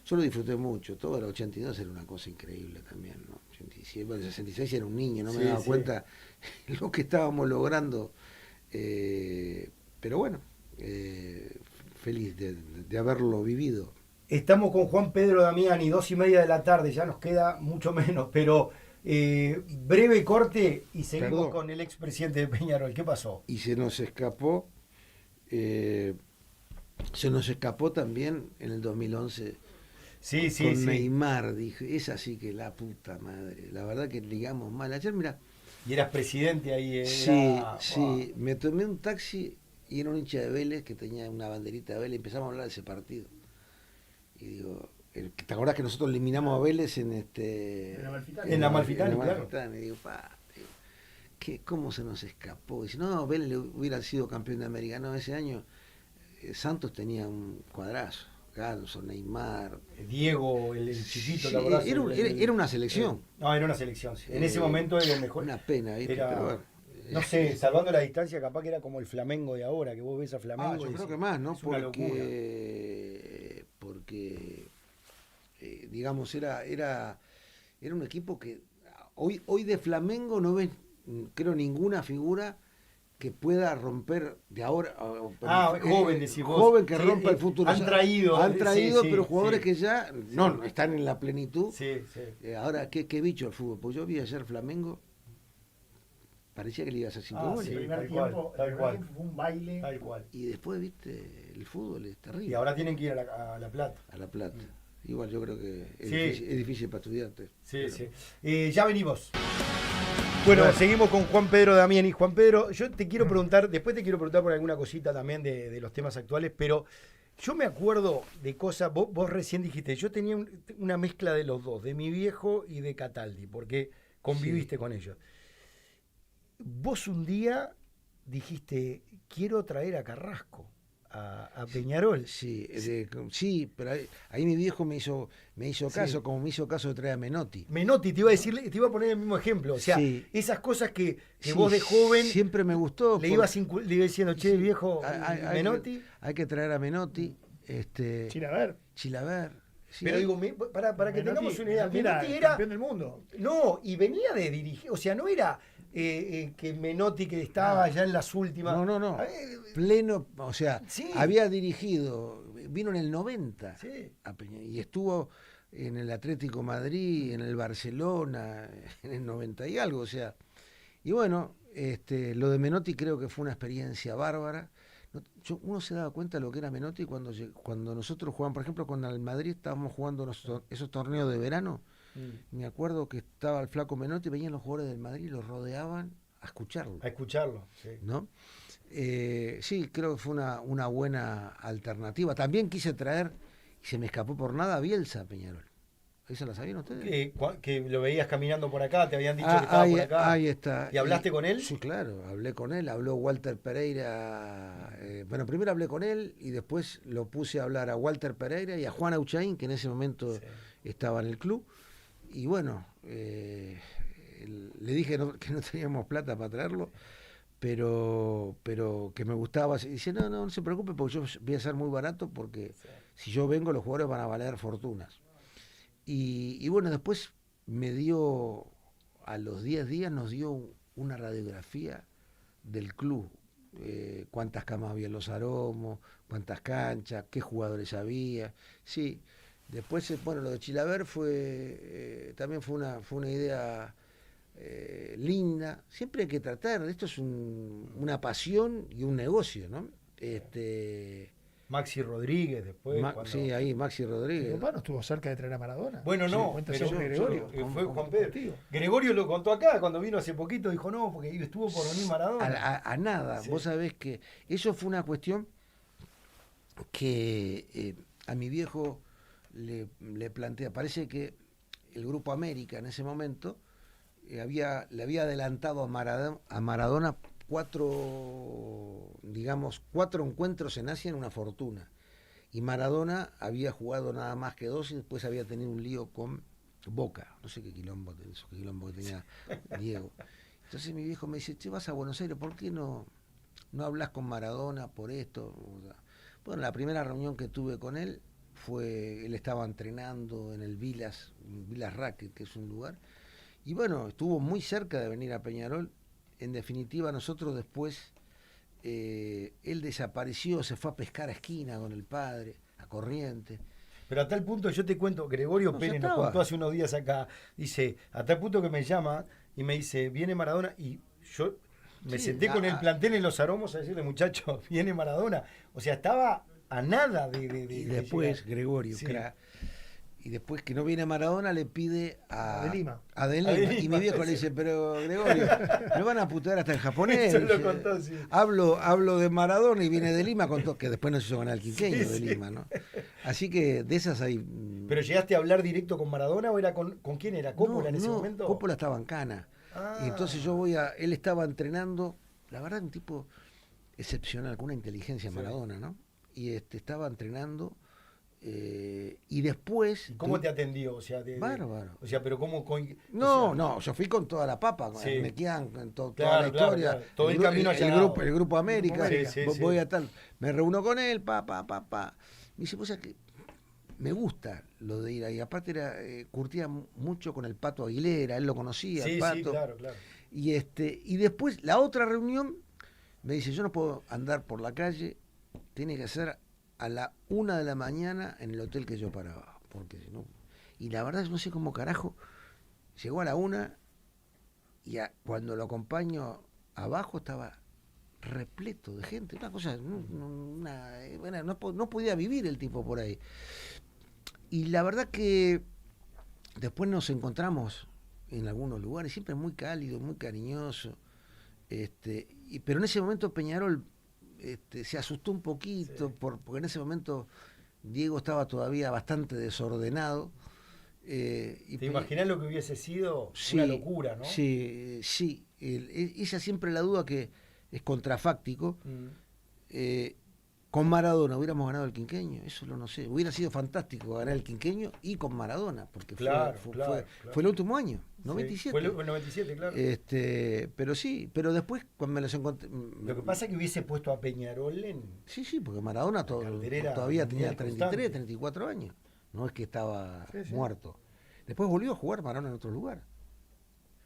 Yo lo disfruté mucho. Todo el 82 era una cosa increíble también, ¿no? 87, bueno, el 66 era un niño, no me daba cuenta lo que estábamos logrando. Pero bueno, feliz de haberlo vivido. Estamos con Juan Pedro Damiani, 2:30 de la tarde, ya nos queda mucho menos, pero breve corte y seguimos con el expresidente de Peñarol. ¿Qué pasó? Y se nos escapó también en el 2011 con Neymar. Dije, es así que la puta madre, la verdad que ligamos mal. Ayer, mira. Y eras presidente ahí. Sí, me tomé un taxi y era un hincha de Vélez que tenía una banderita de Vélez y empezamos a hablar de ese partido. Y digo, ¿te acordás que nosotros eliminamos a Vélez en la Amalfitani, claro. Y digo, ¿cómo se nos escapó? Y dice, no, Vélez hubiera sido campeón de América. No, ese año Santos tenía un cuadrazo. Ganso, Neymar, Diego, el chiquito, la verdad. Era una selección. No, era una selección. Sí. En ese momento era el mejor. Una pena, ¿viste? Pero bueno. No sé, salvando la distancia, capaz que era como el Flamengo de ahora, que vos ves a Flamengo. Yo creo que más, ¿no? Porque digamos, era un equipo que hoy de Flamengo no ves, creo, ninguna figura que pueda romper de ahora. Joven, decís vos. Joven que rompa el futuro. Han traído, pero jugadores que ya no están en la plenitud. Sí. Ahora, qué bicho el fútbol. Pues yo vi ayer Flamengo, parecía que le iba a hacer 5 goles. El primer tiempo fue un baile. Tal cual. Y después, viste, el fútbol es terrible. Y ahora tienen que ir a La Plata. A La Plata. Igual yo creo que es difícil para estudiantes. Ya venimos. Bueno, seguimos con Juan Pedro Damiani. Juan Pedro, yo te quiero preguntar, después te quiero preguntar por alguna cosita también de los temas actuales, pero yo me acuerdo de cosas, vos recién dijiste, yo tenía una mezcla de los dos, de mi viejo y de Cataldi, porque conviviste con ellos. Vos un día dijiste, quiero traer a Carrasco a Peñarol. Sí, sí, pero ahí mi viejo me hizo caso, Sí. como me hizo caso de traer a Menotti. Menotti, te iba a decir, te iba a poner el mismo ejemplo. O sea, Sí. esas cosas que Sí, vos de joven siempre me gustó. le ibas diciendo, che, Sí, viejo, hay Menotti. hay que traer a Menotti, Chilaver. Chilaver. Sí, Pero digo, para que tengamos una idea, Menotti era. campeón del mundo. No, y venía de dirigir, o sea, no era que Menotti que estaba ya en las últimas. No. A ver, Pleno, o sea, Sí. había dirigido, vino en el 90 Sí. a y estuvo en el Atlético Madrid, en el Barcelona, en el 90 y algo, o sea. Y bueno, lo de Menotti creo que fue una experiencia bárbara. Uno se daba cuenta de lo que era Menotti cuando nosotros jugábamos, por ejemplo, cuando el Madrid estábamos jugando esos torneos de verano. Me acuerdo que estaba el flaco Menotti, venían los jugadores del Madrid y los rodeaban a escucharlo, A escucharlo, sí. ¿no? Sí, creo que fue una buena alternativa. También quise traer, y se me escapó por nada, a Bielsa a Peñarol. ¿Eso la sabían ustedes? Que lo veías caminando por acá, te habían dicho que estaba por acá. Ahí está. ¿Y hablaste con él? Sí, claro, hablé con él, habló Walter Pereira. Bueno, primero hablé con él y después lo puse a hablar a Walter Pereira y a Juan Auchaín, que en ese momento Sí. estaba en el club. Y bueno, le dije que no teníamos plata para traerlo, pero que me gustaba. Y dice, no se preocupe porque yo voy a ser muy barato porque si yo vengo los jugadores van a valer fortunas. Y bueno, después me dio, a los 10 días nos dio una radiografía del club. Cuántas camas había en los Aromos, cuántas canchas, qué jugadores había. Sí, después, bueno, lo de Chilaver también fue una idea linda. Siempre hay que tratar, esto es una pasión y un negocio, ¿no? Maxi Rodríguez después. Sí, ahí Maxi Mi Rodríguez. papá no estuvo cerca de traer a Maradona. Bueno, no, Cuenta pero siempre Gregorio. fue Juan Pedro. Contigo. Gregorio lo contó acá cuando vino hace poquito, dijo no, porque estuvo por venir Maradona. A nada, Sí. vos sabés que eso fue una cuestión que a mi viejo le plantea. Parece que el Grupo América en ese momento le había adelantado a Maradona cuatro encuentros en Asia en una fortuna. Y Maradona había jugado nada más que 2 y después había tenido un lío con Boca. No sé qué quilombo que tenía Diego. Entonces mi viejo me dice, che, vas a Buenos Aires, ¿por qué no hablas con Maradona por esto? Bueno, la primera reunión que tuve con él él estaba entrenando en el Vilas Racket, que es un lugar. Y bueno, estuvo muy cerca de venir a Peñarol. En definitiva, nosotros después, él desapareció, se fue a pescar a Esquina con el padre, a Corrientes. Pero a tal punto, yo te cuento, Gregorio No, Pérez ya nos estaba. contó hace unos días acá, dice, a tal punto que me llama y me dice, viene Maradona, y yo me Sí, senté con el plantel en los Aromos a decirle, muchacho, viene Maradona. O sea, estaba a nada de Y después, llegar. Gregorio, Sí. que era. Y después que no viene Maradona, le pide A De Lima. a De Lima. A De Y Lima, mi viejo sí. le dice, pero Gregorio, me van a putear hasta el japonés. Eso lo Dice, contó, sí. hablo de Maradona y viene De Lima, que después nos hizo ganar el quinqueño Sí, de sí. Lima, ¿no? Así que de esas hay. ¿Pero llegaste a hablar directo con Maradona o era con quién era? ¿Coppola en ese momento? Coppola estaba en Cana. Ah. Y entonces él estaba entrenando, la verdad, un tipo excepcional, con una inteligencia Sí. Maradona, ¿no? Y estaba entrenando. Y después. ¿Cómo te atendió? O sea, Bárbaro. O sea, pero ¿cómo? No, yo fui con toda la papa, con Sí. el Mequián, con toda Claro, la claro, historia. claro. Todo el camino el allanado. grupo, el grupo América, América. Sí, sí, voy sí. a tal. Me reúno con él, pa. Me dice, pues que me gusta lo de ir ahí. Aparte curtía mucho con el Pato Aguilera, él lo conocía, Sí, el sí, Pato. claro. Y después, la otra reunión, me dice, yo no puedo andar por la calle, tiene que ser a la 1 de la mañana en el hotel que yo paraba, porque si no... Y la verdad, no sé cómo carajo, llegó a la 1 y cuando lo acompaño abajo estaba repleto de gente, una cosa, no podía vivir el tipo por ahí. Y la verdad que después nos encontramos en algunos lugares, siempre muy cálido, muy cariñoso, pero en ese momento Peñarol se asustó un poquito, Sí. porque en ese momento Diego estaba todavía bastante desordenado, ¿Te imaginás lo que hubiese sido? Sí, Una locura, ¿no? Sí, sí. Esa siempre la duda que es contrafáctico. Con Maradona hubiéramos ganado el quinqueño, eso no sé. Hubiera sido fantástico ganar el quinqueño y con Maradona, porque Claro, fue, claro. fue el último año, 97. Fue el 97, claro. Pero sí, pero después cuando me los encontré. Lo que pasa es que hubiese puesto a Peñarol en. Sí, porque Maradona todavía tenía 33, 34 años. No es que estaba muerto. Después volvió a jugar Maradona en otro lugar.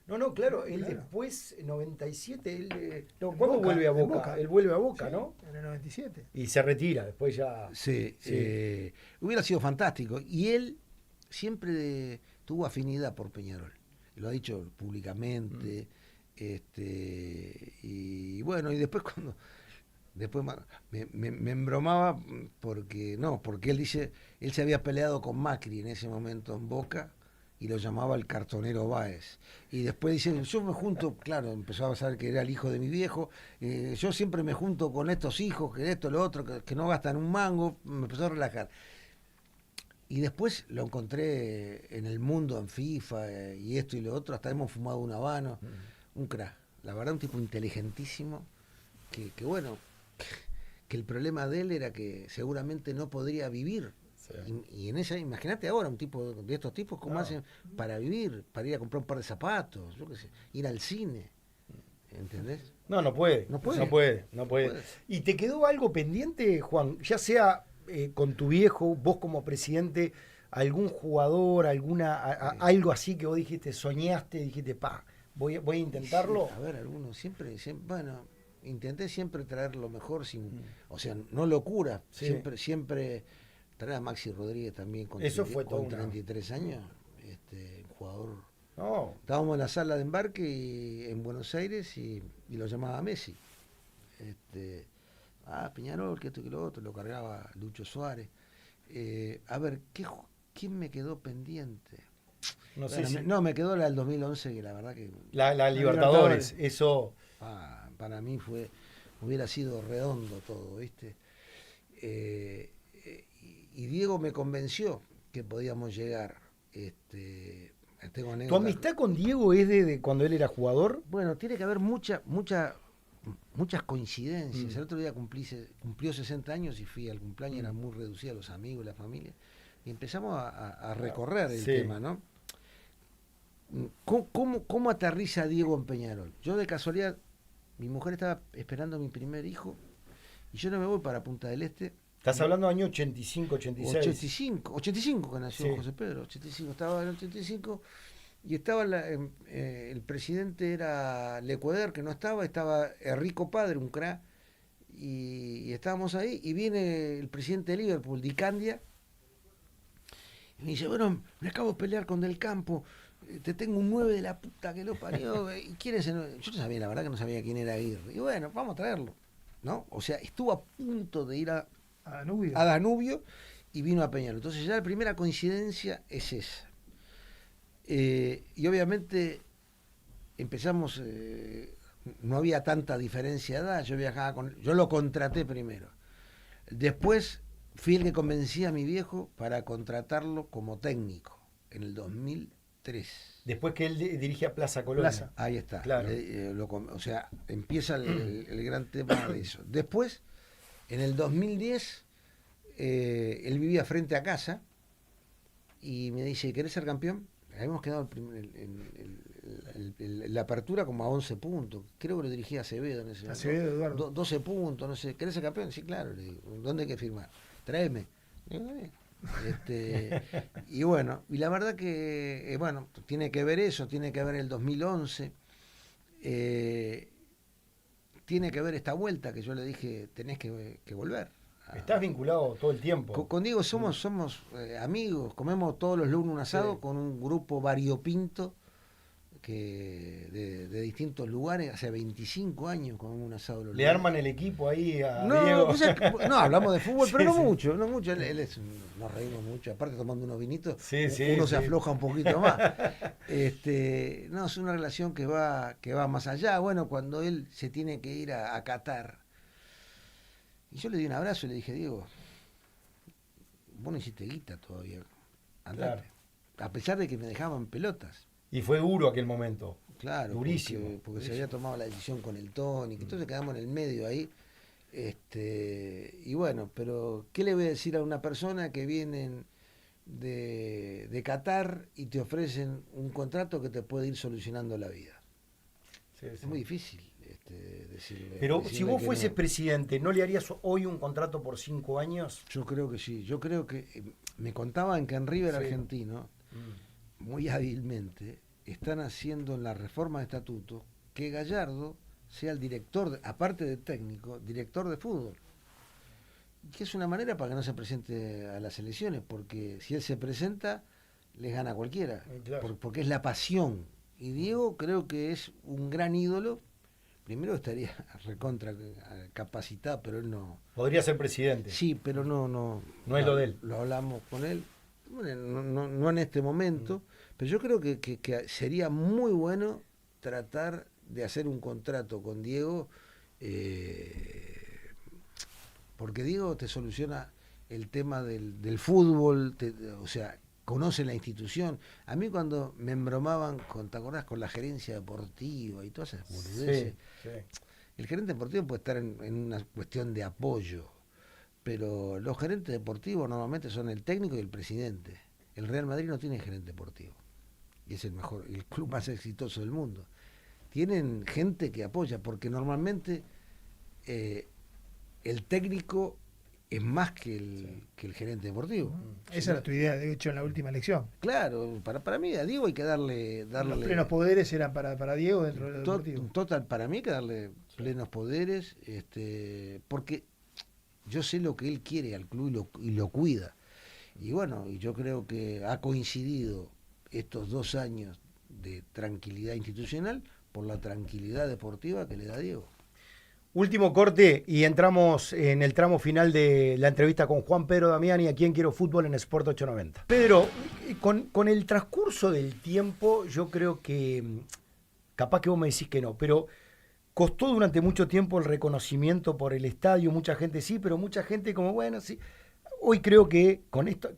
No, claro, él Claro. después, 97, él... ¿cuándo Boca, vuelve a en Boca? Boca. Él vuelve a Boca, Sí, ¿no? en el 97. Y se retira, después ya... Sí, Sí. hubiera sido fantástico. Y él siempre tuvo afinidad por Peñarol. Lo ha dicho públicamente. Y bueno, y después cuando... Después me embromaba porque él dice, él se había peleado con Macri en ese momento en Boca y lo llamaba el cartonero Báez. Y después dice, yo me junto, claro, empezó a saber que era el hijo de mi viejo, yo siempre me junto con estos hijos, que esto, lo otro, que no gastan un mango, me empezó a relajar. Y después lo encontré en el mundo, en FIFA, y esto y lo otro, hasta hemos fumado un habano, un crack. La verdad, un tipo inteligentísimo, que bueno, que el problema de él era que seguramente no podría vivir. Sí. Y en esa, imagínate ahora, un tipo de estos tipos, ¿cómo hacen para vivir? Para ir a comprar un par de zapatos, yo qué sé, ir al cine. ¿Entendés? No puede. No puede. No puede. No puede. ¿Y te quedó algo pendiente, Juan? Ya sea con tu viejo, vos como presidente, algún jugador, algo así que vos dijiste, soñaste, dijiste, voy a intentarlo. Sí, a ver, algunos siempre, bueno, intenté siempre traer lo mejor o sea, no locura, Sí. siempre traer a Maxi Rodríguez también con, Eso fue con todo 33 años, un jugador. No. Estábamos en la sala de embarque en Buenos Aires y lo llamaba Messi. Peñarol, que esto y que lo otro, lo cargaba Lucho Suárez. A ver, ¿quién me quedó pendiente? No sé Bueno, si... me quedó la del 2011, que la verdad que... La Libertadores, eso... para mí hubiera sido redondo todo, ¿viste? Y Diego me convenció que podíamos llegar. Tengo ¿Tu amistad con Diego es de cuando él era jugador? Bueno, tiene que haber muchas coincidencias. El otro día cumplió 60 años y fui al cumpleaños, eran muy reducidos los amigos, la familia, y empezamos a recorrer el tema, ¿no? ¿Cómo aterriza Diego en Peñarol? Yo de casualidad, mi mujer estaba esperando a mi primer hijo y yo no me voy para Punta del Este. Estás hablando del año 85, 86. 85 que nació Sí. José Pedro, 85, estaba en el 85 y estaba el presidente era Lecueder, que no estaba Enrico Padre, un crack, y estábamos ahí y viene el presidente de Liverpool, Di Candia, y me dice, bueno, me acabo de pelear con Del Campo, te tengo un 9 de la puta que lo parió, ¿y quién es el 9? Yo no sabía, la verdad que no sabía quién era Aguirre, y bueno, vamos a traerlo, ¿no? O sea, estuvo a punto de ir a Danubio y vino a Peñarol. Entonces ya la primera coincidencia es esa. Y obviamente empezamos, no había tanta diferencia de edad, yo lo contraté primero. Después fui el que convencí a mi viejo para contratarlo como técnico en el 2003. Después que él dirige a Plaza Colonia. Ahí está. Claro. O sea, empieza el gran tema de eso. Después, en el 2010, él vivía frente a casa y me dice, ¿querés ser campeón? Habíamos quedado la apertura como a 11 puntos. Creo que lo dirigía Acevedo en ese momento. Acevedo, Eduardo. 12 puntos, no sé. ¿Querés ser campeón? Sí, claro. Le digo, ¿dónde hay que firmar? Tráeme. Y bueno, y la verdad que, bueno, tiene que ver eso, tiene que ver el 2011. Tiene que ver esta vuelta que yo le dije, tenés que volver. Estás vinculado todo el tiempo. Con Diego somos amigos, comemos todos los lunes un asado Sí. con un grupo variopinto de distintos lugares, hace 25 años comemos un asado. Le arman el equipo ahí a No, Diego. no, hablamos de fútbol, Sí, pero no sí. mucho, no mucho. Nos reímos mucho, aparte tomando unos vinitos, Sí, uno se sí. afloja un poquito más. No, es una relación que va más allá. Bueno, cuando él se tiene que ir a Qatar, y yo le di un abrazo y le dije, Diego, vos no hiciste guita todavía, andate. Claro. a pesar de que me dejaban pelotas. Y fue duro aquel momento. Claro, Durísimo. porque se había tomado la decisión con el Tony, que entonces quedamos en el medio ahí. Y bueno, pero ¿qué le voy a decir a una persona que vienen de Qatar y te ofrecen un contrato que te puede ir solucionando la vida? Sí, sí. Es muy difícil decirle. Pero si vos que fueses no. presidente, ¿no le harías hoy un contrato por 5 años? Yo creo que sí. Yo creo que me contaban que en River Sí. Argentino, muy hábilmente, están haciendo en la reforma de estatuto que Gallardo sea el director, aparte de técnico, director de fútbol. Que es una manera para que no se presente a las elecciones, porque si él se presenta, les gana cualquiera, Claro. porque es la pasión. Y Diego creo que es un gran ídolo. Primero estaría recontra capacitado, pero él no. Podría ser presidente. Sí, pero no es lo de él. Lo hablamos con él. Bueno, no en este momento, pero yo creo que sería muy bueno tratar de hacer un contrato con Diego, porque Diego te soluciona el tema del fútbol, o sea, conoce la institución. A mí cuando me embromaban, ¿te acordás? Con la gerencia deportiva y todas esas boludeces. Sí, sí. El gerente deportivo puede estar en una cuestión de apoyo, pero los gerentes deportivos normalmente son el técnico y el presidente. El Real Madrid no tiene gerente deportivo, y es el club más exitoso del mundo. Tienen gente que apoya, porque normalmente el técnico es más que el gerente deportivo. Esa era tu idea, de hecho, en la última elección. Claro, para mí a Diego hay que darle Los plenos poderes eran para Diego dentro del deportivo. Total, para mí hay que darle plenos poderes, porque yo sé lo que él quiere al club y lo cuida. Y bueno, y yo creo que ha coincidido estos 2 años de tranquilidad institucional por la tranquilidad deportiva que le da Diego. Último corte y entramos en el tramo final de la entrevista con Juan Pedro Damiani, aquí en Quiero Fútbol en Sport 890. Pedro, con el transcurso del tiempo, yo creo que, capaz que vos me decís que no, pero costó durante mucho tiempo el reconocimiento por el estadio, mucha gente sí, pero mucha gente como, bueno, sí. Hoy creo que con esto,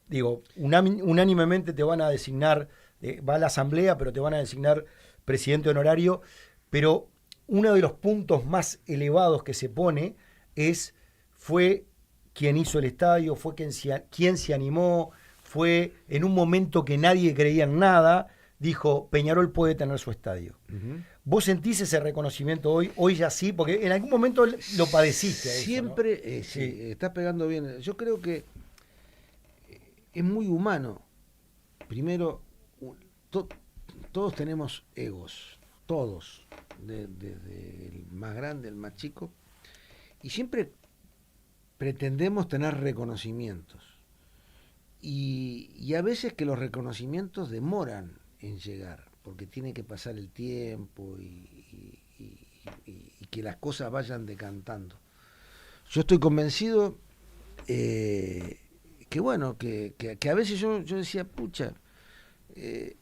digo, unánimemente te van a designar, va a la asamblea, pero te van a designar presidente honorario, pero uno de los puntos más elevados que se pone fue quien hizo el estadio, fue quien se animó, fue en un momento que nadie creía en nada, dijo, Peñarol puede tener su estadio. Uh-huh. ¿Vos sentís ese reconocimiento hoy? Hoy ya sí, porque en algún momento lo padeciste. Siempre, eso, ¿no? Sí, estás pegando bien. Yo creo que es muy humano. Primero, todos tenemos egos, todos, desde el más grande, el más chico, y siempre pretendemos tener reconocimientos. Y a veces que los reconocimientos demoran en llegar, porque tiene que pasar el tiempo y que las cosas vayan decantando. Yo estoy convencido que bueno, que a veces yo decía, pucha, hay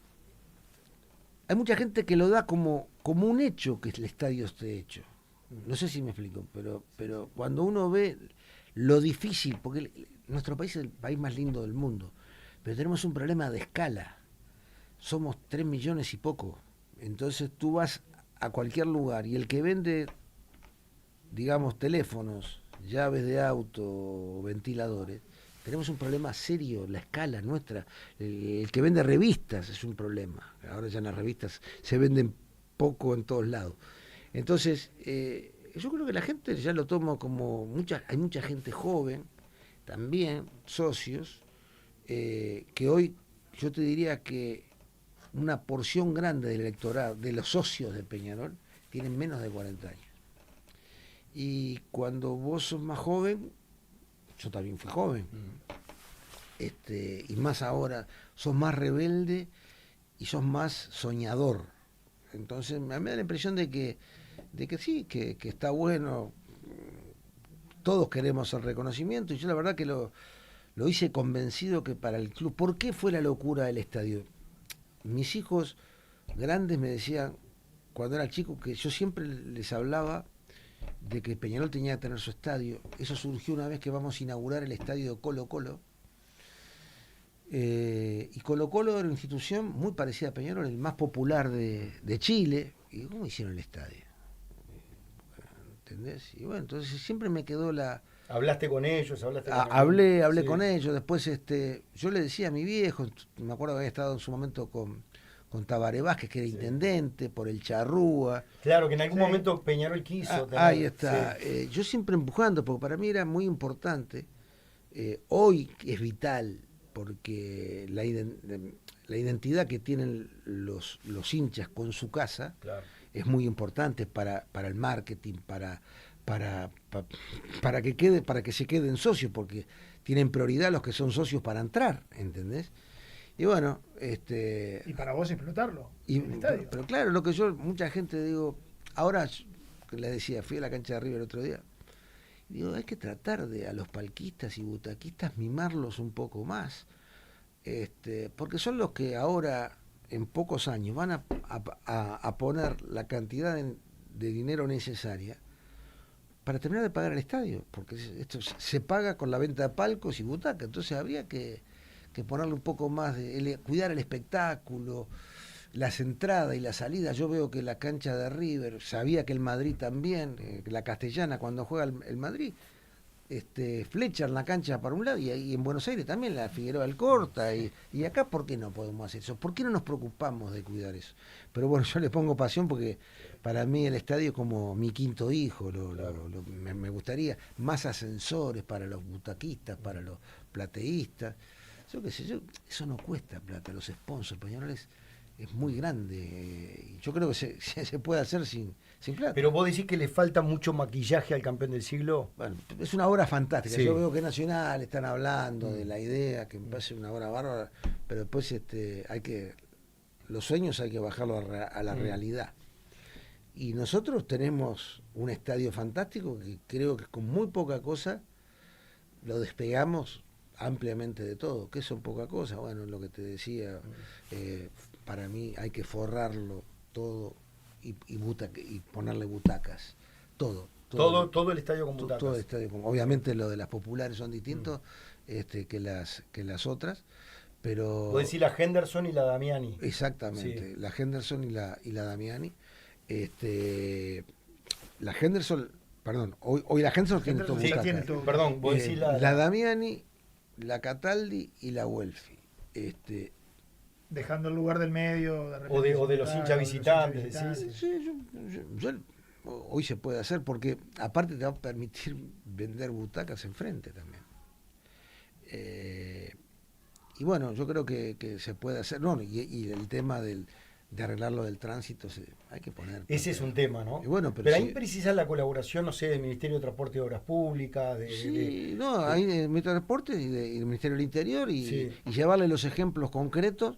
mucha gente que lo da como un hecho que el estadio esté hecho. No sé si me explico, pero cuando uno ve lo difícil, porque nuestro país es el país más lindo del mundo, pero tenemos un problema de escala. Somos 3 millones y poco. Entonces tú vas a cualquier lugar y el que vende, digamos, teléfonos, llaves de auto o ventiladores, tenemos un problema serio, la escala nuestra. El que vende revistas es un problema. Ahora ya las revistas se venden poco en todos lados. Entonces, yo creo que la gente ya lo toma como hay mucha gente joven, también socios, que hoy yo te diría que una porción grande del electorado, de los socios de Peñarol, tienen menos de 40 años. Y cuando vos sos más joven, yo también fui joven, y más ahora, sos más rebelde y sos más soñador. Entonces me da la impresión de que sí, que está bueno, todos queremos el reconocimiento, y yo la verdad que lo hice convencido que para el club. ¿Por qué fue la locura del estadio? Mis hijos grandes me decían, cuando era chico, que yo siempre les hablaba de que Peñarol tenía que tener su estadio. Eso surgió una vez que vamos a inaugurar el estadio de Colo-Colo. Y Colo-Colo era una institución muy parecida a Peñarol, el más popular de Chile. ¿Y cómo hicieron el estadio? ¿Entendés? Y bueno, entonces siempre me quedó la... ¿Hablaste con ellos? Hablé Sí. con ellos, después yo le decía a mi viejo, me acuerdo que había estado en su momento con Tabaré Vázquez, que era Sí. intendente, por el Charrúa. Claro, que en algún Sí. momento Peñarol quiso tener. Ahí está. Sí. Yo siempre empujando, porque para mí era muy importante. Hoy es vital, porque la identidad que tienen los hinchas con su casa Claro. es muy importante para el marketing, para, pa- para que se queden socios, porque tienen prioridad los que son socios para entrar, ¿entendés? Y bueno, Y para vos explotarlo, el pero, estadio. pero claro, lo que yo, mucha gente digo, ahora que le decía, fui a la cancha de River el otro día, y digo, hay que tratar de a los palquistas y butaquistas mimarlos un poco más, porque son los que ahora, en pocos años, van a poner la cantidad de dinero necesaria para terminar de pagar el estadio, porque esto se paga con la venta de palcos y butacas, entonces habría que ponerle un poco más cuidar el espectáculo, las entradas y las salidas. Yo veo que la cancha de River, sabía que el Madrid también, la Castellana cuando juega el Madrid, flechan la cancha para un lado y en Buenos Aires también la Figueroa Alcorta y acá ¿por qué no podemos hacer eso? ¿Por qué no nos preocupamos de cuidar eso? Pero bueno, yo le pongo pasión porque para mí el estadio es como mi quinto hijo, me gustaría más ascensores para los butaquistas, para los plateístas, yo qué sé, eso no cuesta plata, los sponsors Peñaroles es muy grande, yo creo que se puede hacer sin plata. Pero vos decís que le falta mucho maquillaje al campeón del siglo. Bueno, es una obra fantástica. Sí. Yo veo que Nacional están hablando de la idea, que me parece una obra bárbara, pero después los sueños hay que bajarlos a la realidad. Y nosotros tenemos un estadio fantástico que creo que con muy poca cosa lo despegamos ampliamente de todo. ¿Qué son poca cosa? Bueno, lo que te decía, para mí hay que forrarlo todo y ponerle butacas, todo. Todo el estadio con butacas. Todo el estadio, obviamente lo de las populares son distintos que las otras, pero... Vos decís la Henderson y la Damiani. Exactamente, Sí. la Henderson y la Damiani. La Henderson, perdón, hoy la Henderson tiene todo Sí, butacas. tiene todo. Perdón, vos decís La Damiani, la Cataldi y la Welfi. Dejando el lugar del medio. O de los hinchas visitantes, decís. Sí, yo hoy se puede hacer porque aparte te va a permitir vender butacas enfrente también. Y bueno, yo creo que se puede hacer. No, y el tema de arreglar lo del tránsito, hay que poner. Ese es un tema, ¿no? Y bueno, pero ahí sí, precisa la colaboración, no sé, del Ministerio de Transporte y Obras Públicas. no, hay el Ministerio de Transporte y el Ministerio del Interior y llevarle los ejemplos concretos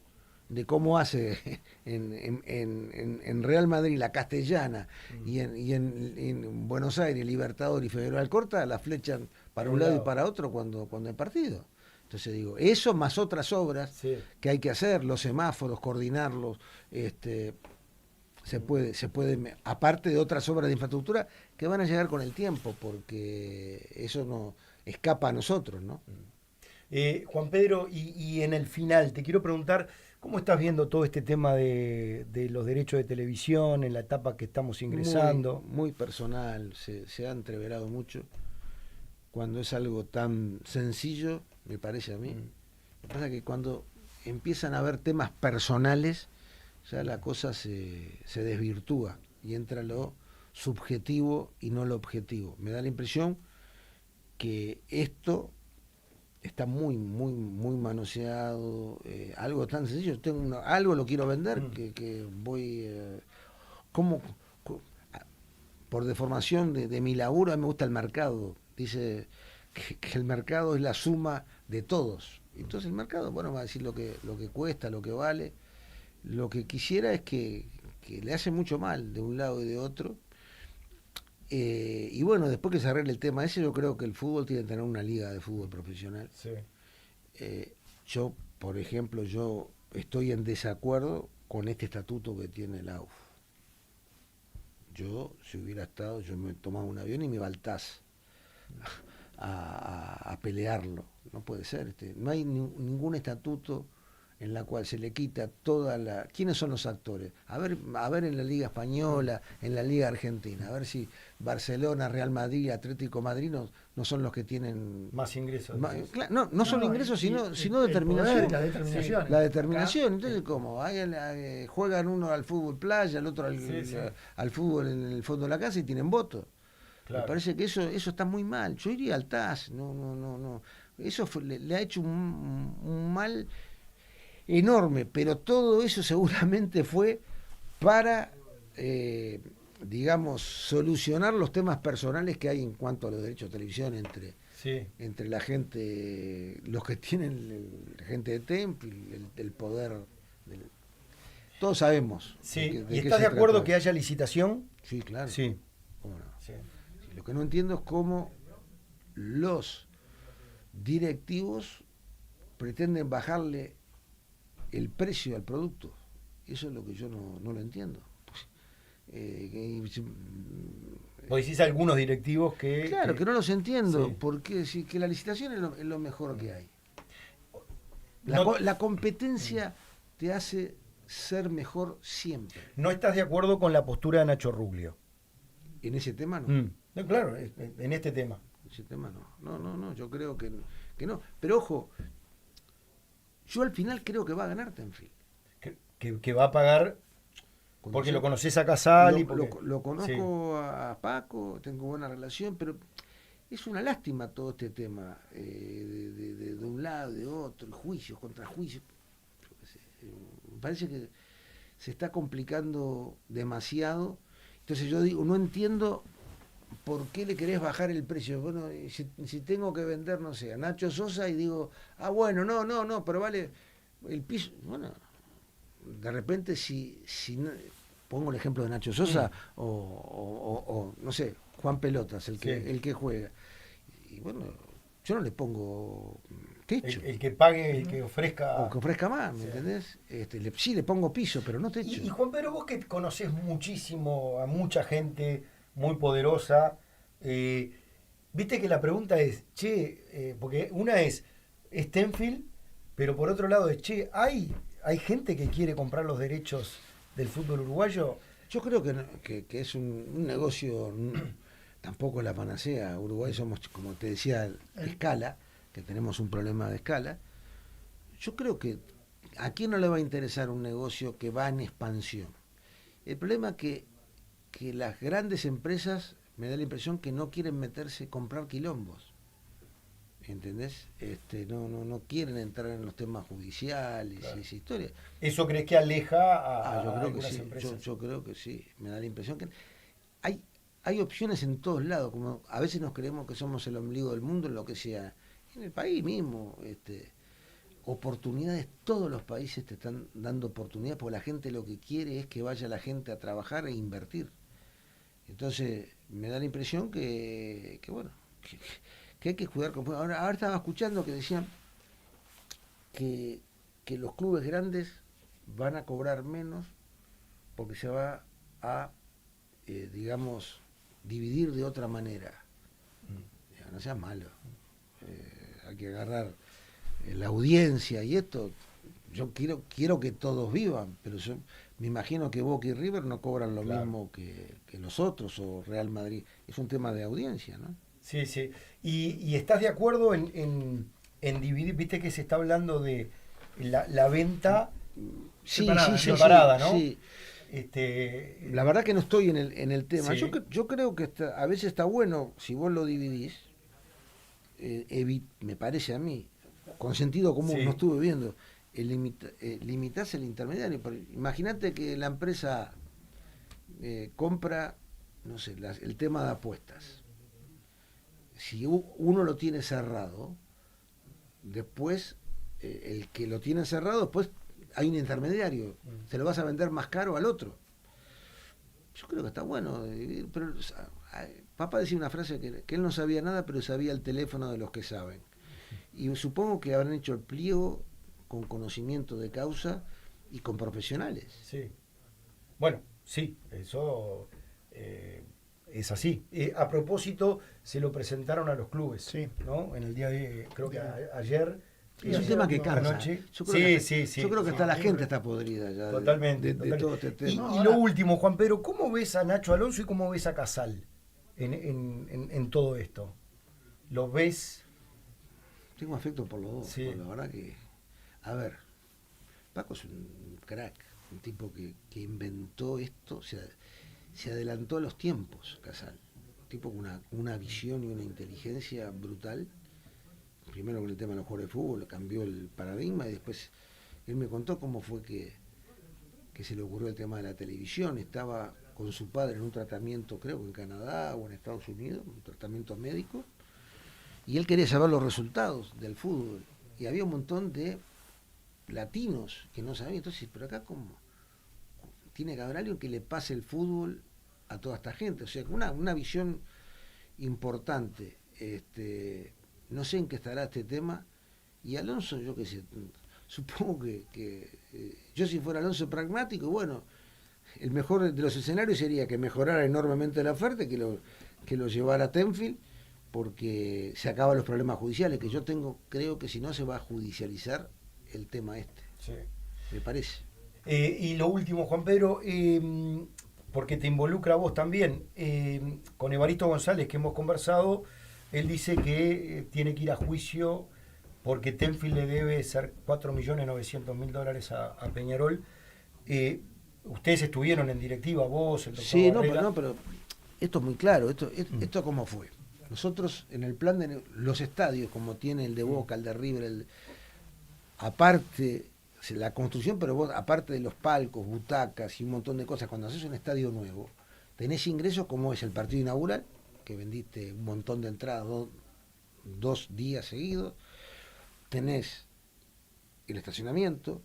de cómo hace en Real Madrid la Castellana y en Buenos Aires Libertador y Federal Alcorta la flechan para un lado y para otro cuando hay partido. Entonces digo, eso más otras obras que hay que hacer, los semáforos, coordinarlos, se puede, aparte de otras obras de infraestructura que van a llegar con el tiempo, porque eso no escapa a nosotros, ¿no? Juan Pedro, y en el final, te quiero preguntar, ¿cómo estás viendo todo este tema de los derechos de televisión en la etapa que estamos ingresando? Muy personal, se ha entreverado mucho. Cuando es algo tan sencillo, me parece a mí. Lo que pasa es que cuando empiezan a haber temas personales, ya la cosa se desvirtúa y entra lo subjetivo y no lo objetivo. Me da la impresión que esto está muy manoseado, algo tan sencillo, algo lo quiero vender que voy por deformación de mi laburo. A mí me gusta el mercado, dice que el mercado es la suma de todos, entonces el mercado, bueno, va a decir lo que cuesta, lo que vale. Lo que quisiera es que le hace mucho mal de un lado y de otro. Y bueno, después que se arregle el tema ese, yo creo que el fútbol tiene que tener una liga de fútbol profesional. Sí. Yo, por ejemplo, yo estoy en desacuerdo con este estatuto que tiene la AUF. Yo, si hubiera estado, yo me tomaba un avión y me iba al TAS a pelearlo. No puede ser. No hay ningún estatuto en la cual se le quita toda la... ¿Quiénes son los actores? A ver en la Liga Española, en la Liga Argentina, a ver si Barcelona, Real Madrid, Atlético Madrid no son los que tienen... Más ingresos. No solo ingresos, sino determinación. La determinación. La determinación. Entonces, ¿cómo? Juegan uno al fútbol playa, el otro al fútbol en el fondo de la casa y tienen voto. Claro. Me parece que eso está muy mal. Yo iría al TAS. No. Eso le ha hecho un mal enorme, pero todo eso seguramente fue para, digamos, solucionar los temas personales que hay en cuanto a los derechos de televisión entre la gente, los que tienen la gente de TEMP y el poder. Todos sabemos. Sí. ¿Y estás de acuerdo que haya licitación? Sí, claro. Sí. ¿Cómo no? Sí. Lo que no entiendo es cómo los directivos pretenden bajarle el precio al producto. Eso es lo que yo no lo entiendo. Vos decís algunos directivos que... Claro, que no los entiendo, sí. Porque que la licitación es lo mejor que hay. No, La competencia te hace ser mejor siempre. ¿No estás de acuerdo con la postura de Nacho Ruglio? En ese tema no. No, claro, en este tema. En ese tema no, yo creo que no. Pero ojo, yo al final creo que va a ganar Tenfield. Que va a pagar, porque lo conoces a Casal y porque... Lo conozco a Paco, tengo buena relación, pero es una lástima todo este tema de un lado, de otro, juicios contra juicios. Me parece que se está complicando demasiado. Entonces yo digo, no entiendo por qué le querés bajar el precio. Bueno, si tengo que vender, no sé, a Nacho Sosa y digo, bueno, no, pero vale el piso. Bueno, de repente si pongo el ejemplo de Nacho Sosa o no sé, Juan Pelotas, el que juega. Y bueno, yo no le pongo techo. El que pague, el que ofrezca... O que ofrezca más, ¿me entendés? Sí, le pongo piso, pero no techo. Y Juan Pedro, vos que conocés muchísimo a mucha gente muy poderosa, viste que la pregunta es, porque una es Tenfield, pero por otro lado es, ¿hay gente que quiere comprar los derechos del fútbol uruguayo? Yo creo que es un negocio, tampoco es la panacea. Uruguay somos, como te decía, escala, que tenemos un problema de escala. Yo creo que a quién no le va a interesar un negocio que va en expansión. El problema es que las grandes empresas, me da la impresión que no quieren meterse, comprar quilombos. ¿Entendés? No quieren entrar en los temas judiciales y esa historia. ¿Eso crees que aleja a yo creo algunas que sí. empresas? Yo creo que sí. Me da la impresión que hay opciones en todos lados. Como a veces nos creemos que somos el ombligo del mundo en lo que sea. En el país mismo, oportunidades, todos los países te están dando oportunidades porque la gente lo que quiere es que vaya la gente a trabajar e invertir. Entonces, me da la impresión que hay que cuidar con... Ahora estaba escuchando que decían que los clubes grandes van a cobrar menos porque se va a, digamos, dividir de otra manera. No sea malo. Hay que agarrar la audiencia y esto. Yo quiero que todos vivan, pero yo me imagino que Boca y River no cobran lo mismo que los otros, o Real Madrid. Es un tema de audiencia, ¿no? Sí. ¿Y estás de acuerdo en dividir? Viste que se está hablando de la venta separada, ¿no? Sí. La verdad que no estoy en el tema. Sí. Yo creo que a veces está bueno, si vos lo dividís, me parece a mí, con sentido común, no estuve viendo, limitás el intermediario. Imagínate que la empresa compra, no sé, el tema de apuestas. Si uno lo tiene cerrado, después el que lo tiene cerrado, después hay un intermediario, se lo vas a vender más caro al otro. Yo creo que está bueno, pero papá decía una frase que él no sabía nada, pero sabía el teléfono de los que saben. Y supongo que habrán hecho el pliego con conocimiento de causa y con profesionales. Sí. Bueno, sí, eso Es así. A propósito, se lo presentaron a los clubes, Sí. ¿no? En el día de, creo que ayer. Es un tema que cansa. Anoche. Yo creo Sí. Yo creo que sí. hasta la gente está podrida ya. Totalmente. De todo este tema. Y No, lo ahora- último, Juan Pedro, ¿cómo ves a Nacho Alonso y cómo ves a Casal en todo esto? ¿Los ves? Tengo afecto por los dos. Sí. La verdad que. A ver, Paco es un crack, un tipo que inventó esto, se adelantó a los tiempos, Casal. Un tipo con una visión y una inteligencia brutal. Primero con el tema de los jugadores de fútbol, cambió el paradigma y después él me contó cómo fue que se le ocurrió el tema de la televisión. Estaba con su padre en un tratamiento, creo que en Canadá o en Estados Unidos, un tratamiento médico, y él quería saber los resultados del fútbol. Y había un montón de latinos que no sabían. Entonces, pero acá como tiene que haber alguien que le pase el fútbol a toda esta gente. O sea, una visión importante. No sé en qué estará este tema. Y Alonso, yo qué sé, supongo que yo si fuera Alonso pragmático, bueno, el mejor de los escenarios sería que mejorara enormemente la oferta y que lo llevara a Tenfield, porque se acaban los problemas judiciales, que yo creo que si no se va a judicializar el tema este. Sí. Me parece. Y lo último, Juan Pedro, porque te involucra a vos también, con Evaristo González que hemos conversado, él dice que tiene que ir a juicio porque Tenfield le debe ser $4.900.000 a Peñarol. Ustedes estuvieron en directiva, vos, el doctor Sí, Barrera. pero esto es muy claro. Esto cómo fue. Nosotros en el plan de los estadios, como tiene el de Boca, el de River, aparte la construcción, pero vos, aparte de los palcos, butacas y un montón de cosas, cuando haces un estadio nuevo, tenés ingresos como es el partido inaugural, que vendiste un montón de entradas dos días seguidos, tenés el estacionamiento,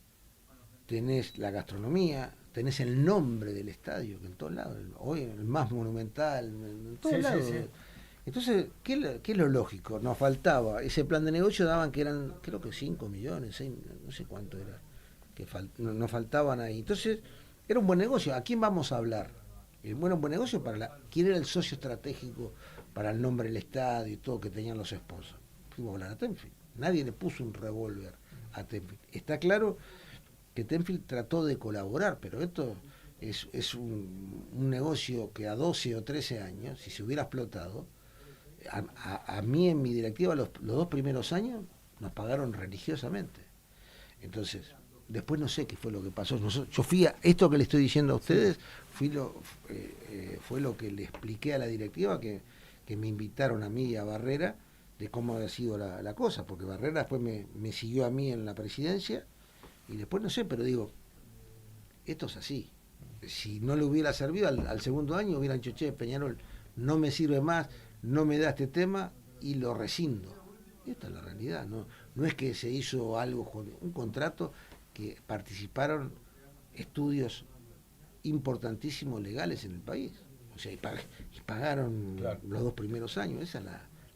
tenés la gastronomía, tenés el nombre del estadio, que en todos lados, hoy el más monumental, en todos lados. Sí. Entonces, ¿qué es lo lógico? Nos faltaba, ese plan de negocio daban que eran, creo que 5 millones, 6, no sé cuánto era, que nos faltaban ahí. Entonces, era un buen negocio. ¿A quién vamos a hablar? Un buen negocio ¿quién era el socio estratégico para el nombre del estadio y todo que tenían los sponsors? Fuimos a hablar a Tenfield. Nadie le puso un revólver a Tenfield. Está claro que Tenfield trató de colaborar, pero esto es un negocio que a 12 o 13 años, si se hubiera explotado, a mí en mi directiva los 2 primeros años nos pagaron religiosamente. Entonces, después no sé qué fue lo que pasó. Yo fui a esto que le estoy diciendo a ustedes, fue lo que le expliqué a la directiva, que me invitaron a mí y a Barrera, de cómo había sido la cosa, porque Barrera después me siguió a mí en la presidencia, y después no sé, pero digo, esto es así. Si no le hubiera servido, al segundo año hubieran dicho, che, Peñarol, no me sirve más, no me da este tema, y lo rescindo. Y esta es la realidad, no es que se hizo algo con un contrato, que participaron estudios importantísimos legales en el país. O sea, y pagaron Claro. los 2 primeros años. Esa es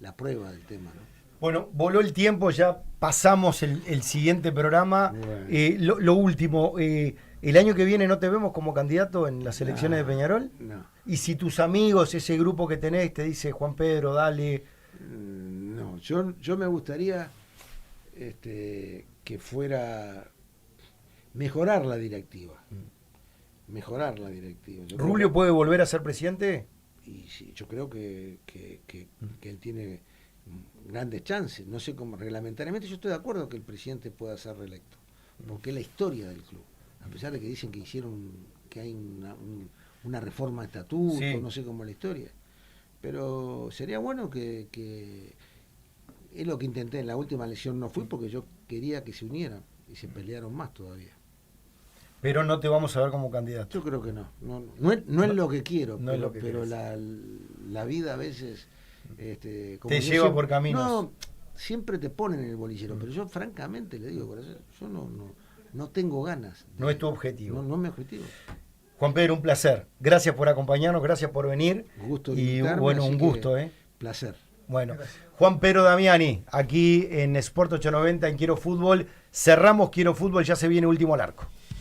la prueba del tema, ¿no? Bueno, voló el tiempo, ya pasamos el siguiente programa. Bueno. Lo último, ¿el año que viene no te vemos como candidato en las elecciones de Peñarol? No. Y si tus amigos, ese grupo que tenés, te dice, Juan Pedro, dale... No, yo me gustaría que fuera mejorar la directiva. Mejorar la directiva. Yo ¿Rubio creo puede volver a ser presidente? y sí, yo creo que él tiene grandes chances. No sé cómo reglamentariamente, yo estoy de acuerdo que el presidente pueda ser reelecto, porque es la historia del club. A pesar de que dicen que hay una reforma de estatuto, Sí. no sé cómo es la historia. Pero sería bueno que es lo que intenté en la última elección, no fui porque yo quería que se unieran y se pelearon más todavía. Pero no te vamos a ver como candidato. Yo creo que no es lo que quiero, no es lo que pero querés. la vida a veces como Te yo lleva siempre- por caminos. No, siempre te ponen en el bolillero, pero yo francamente le digo, corazón, yo no tengo ganas. No es tu objetivo. No es mi objetivo. Juan Pedro, un placer. Gracias por acompañarnos, gracias por venir. Gusto Y invitarme, bueno, así un que gusto, placer. Bueno, Gracias. Juan Pedro Damiani, aquí en Sport 890 en Quiero Fútbol. Cerramos Quiero Fútbol, ya se viene último al arco.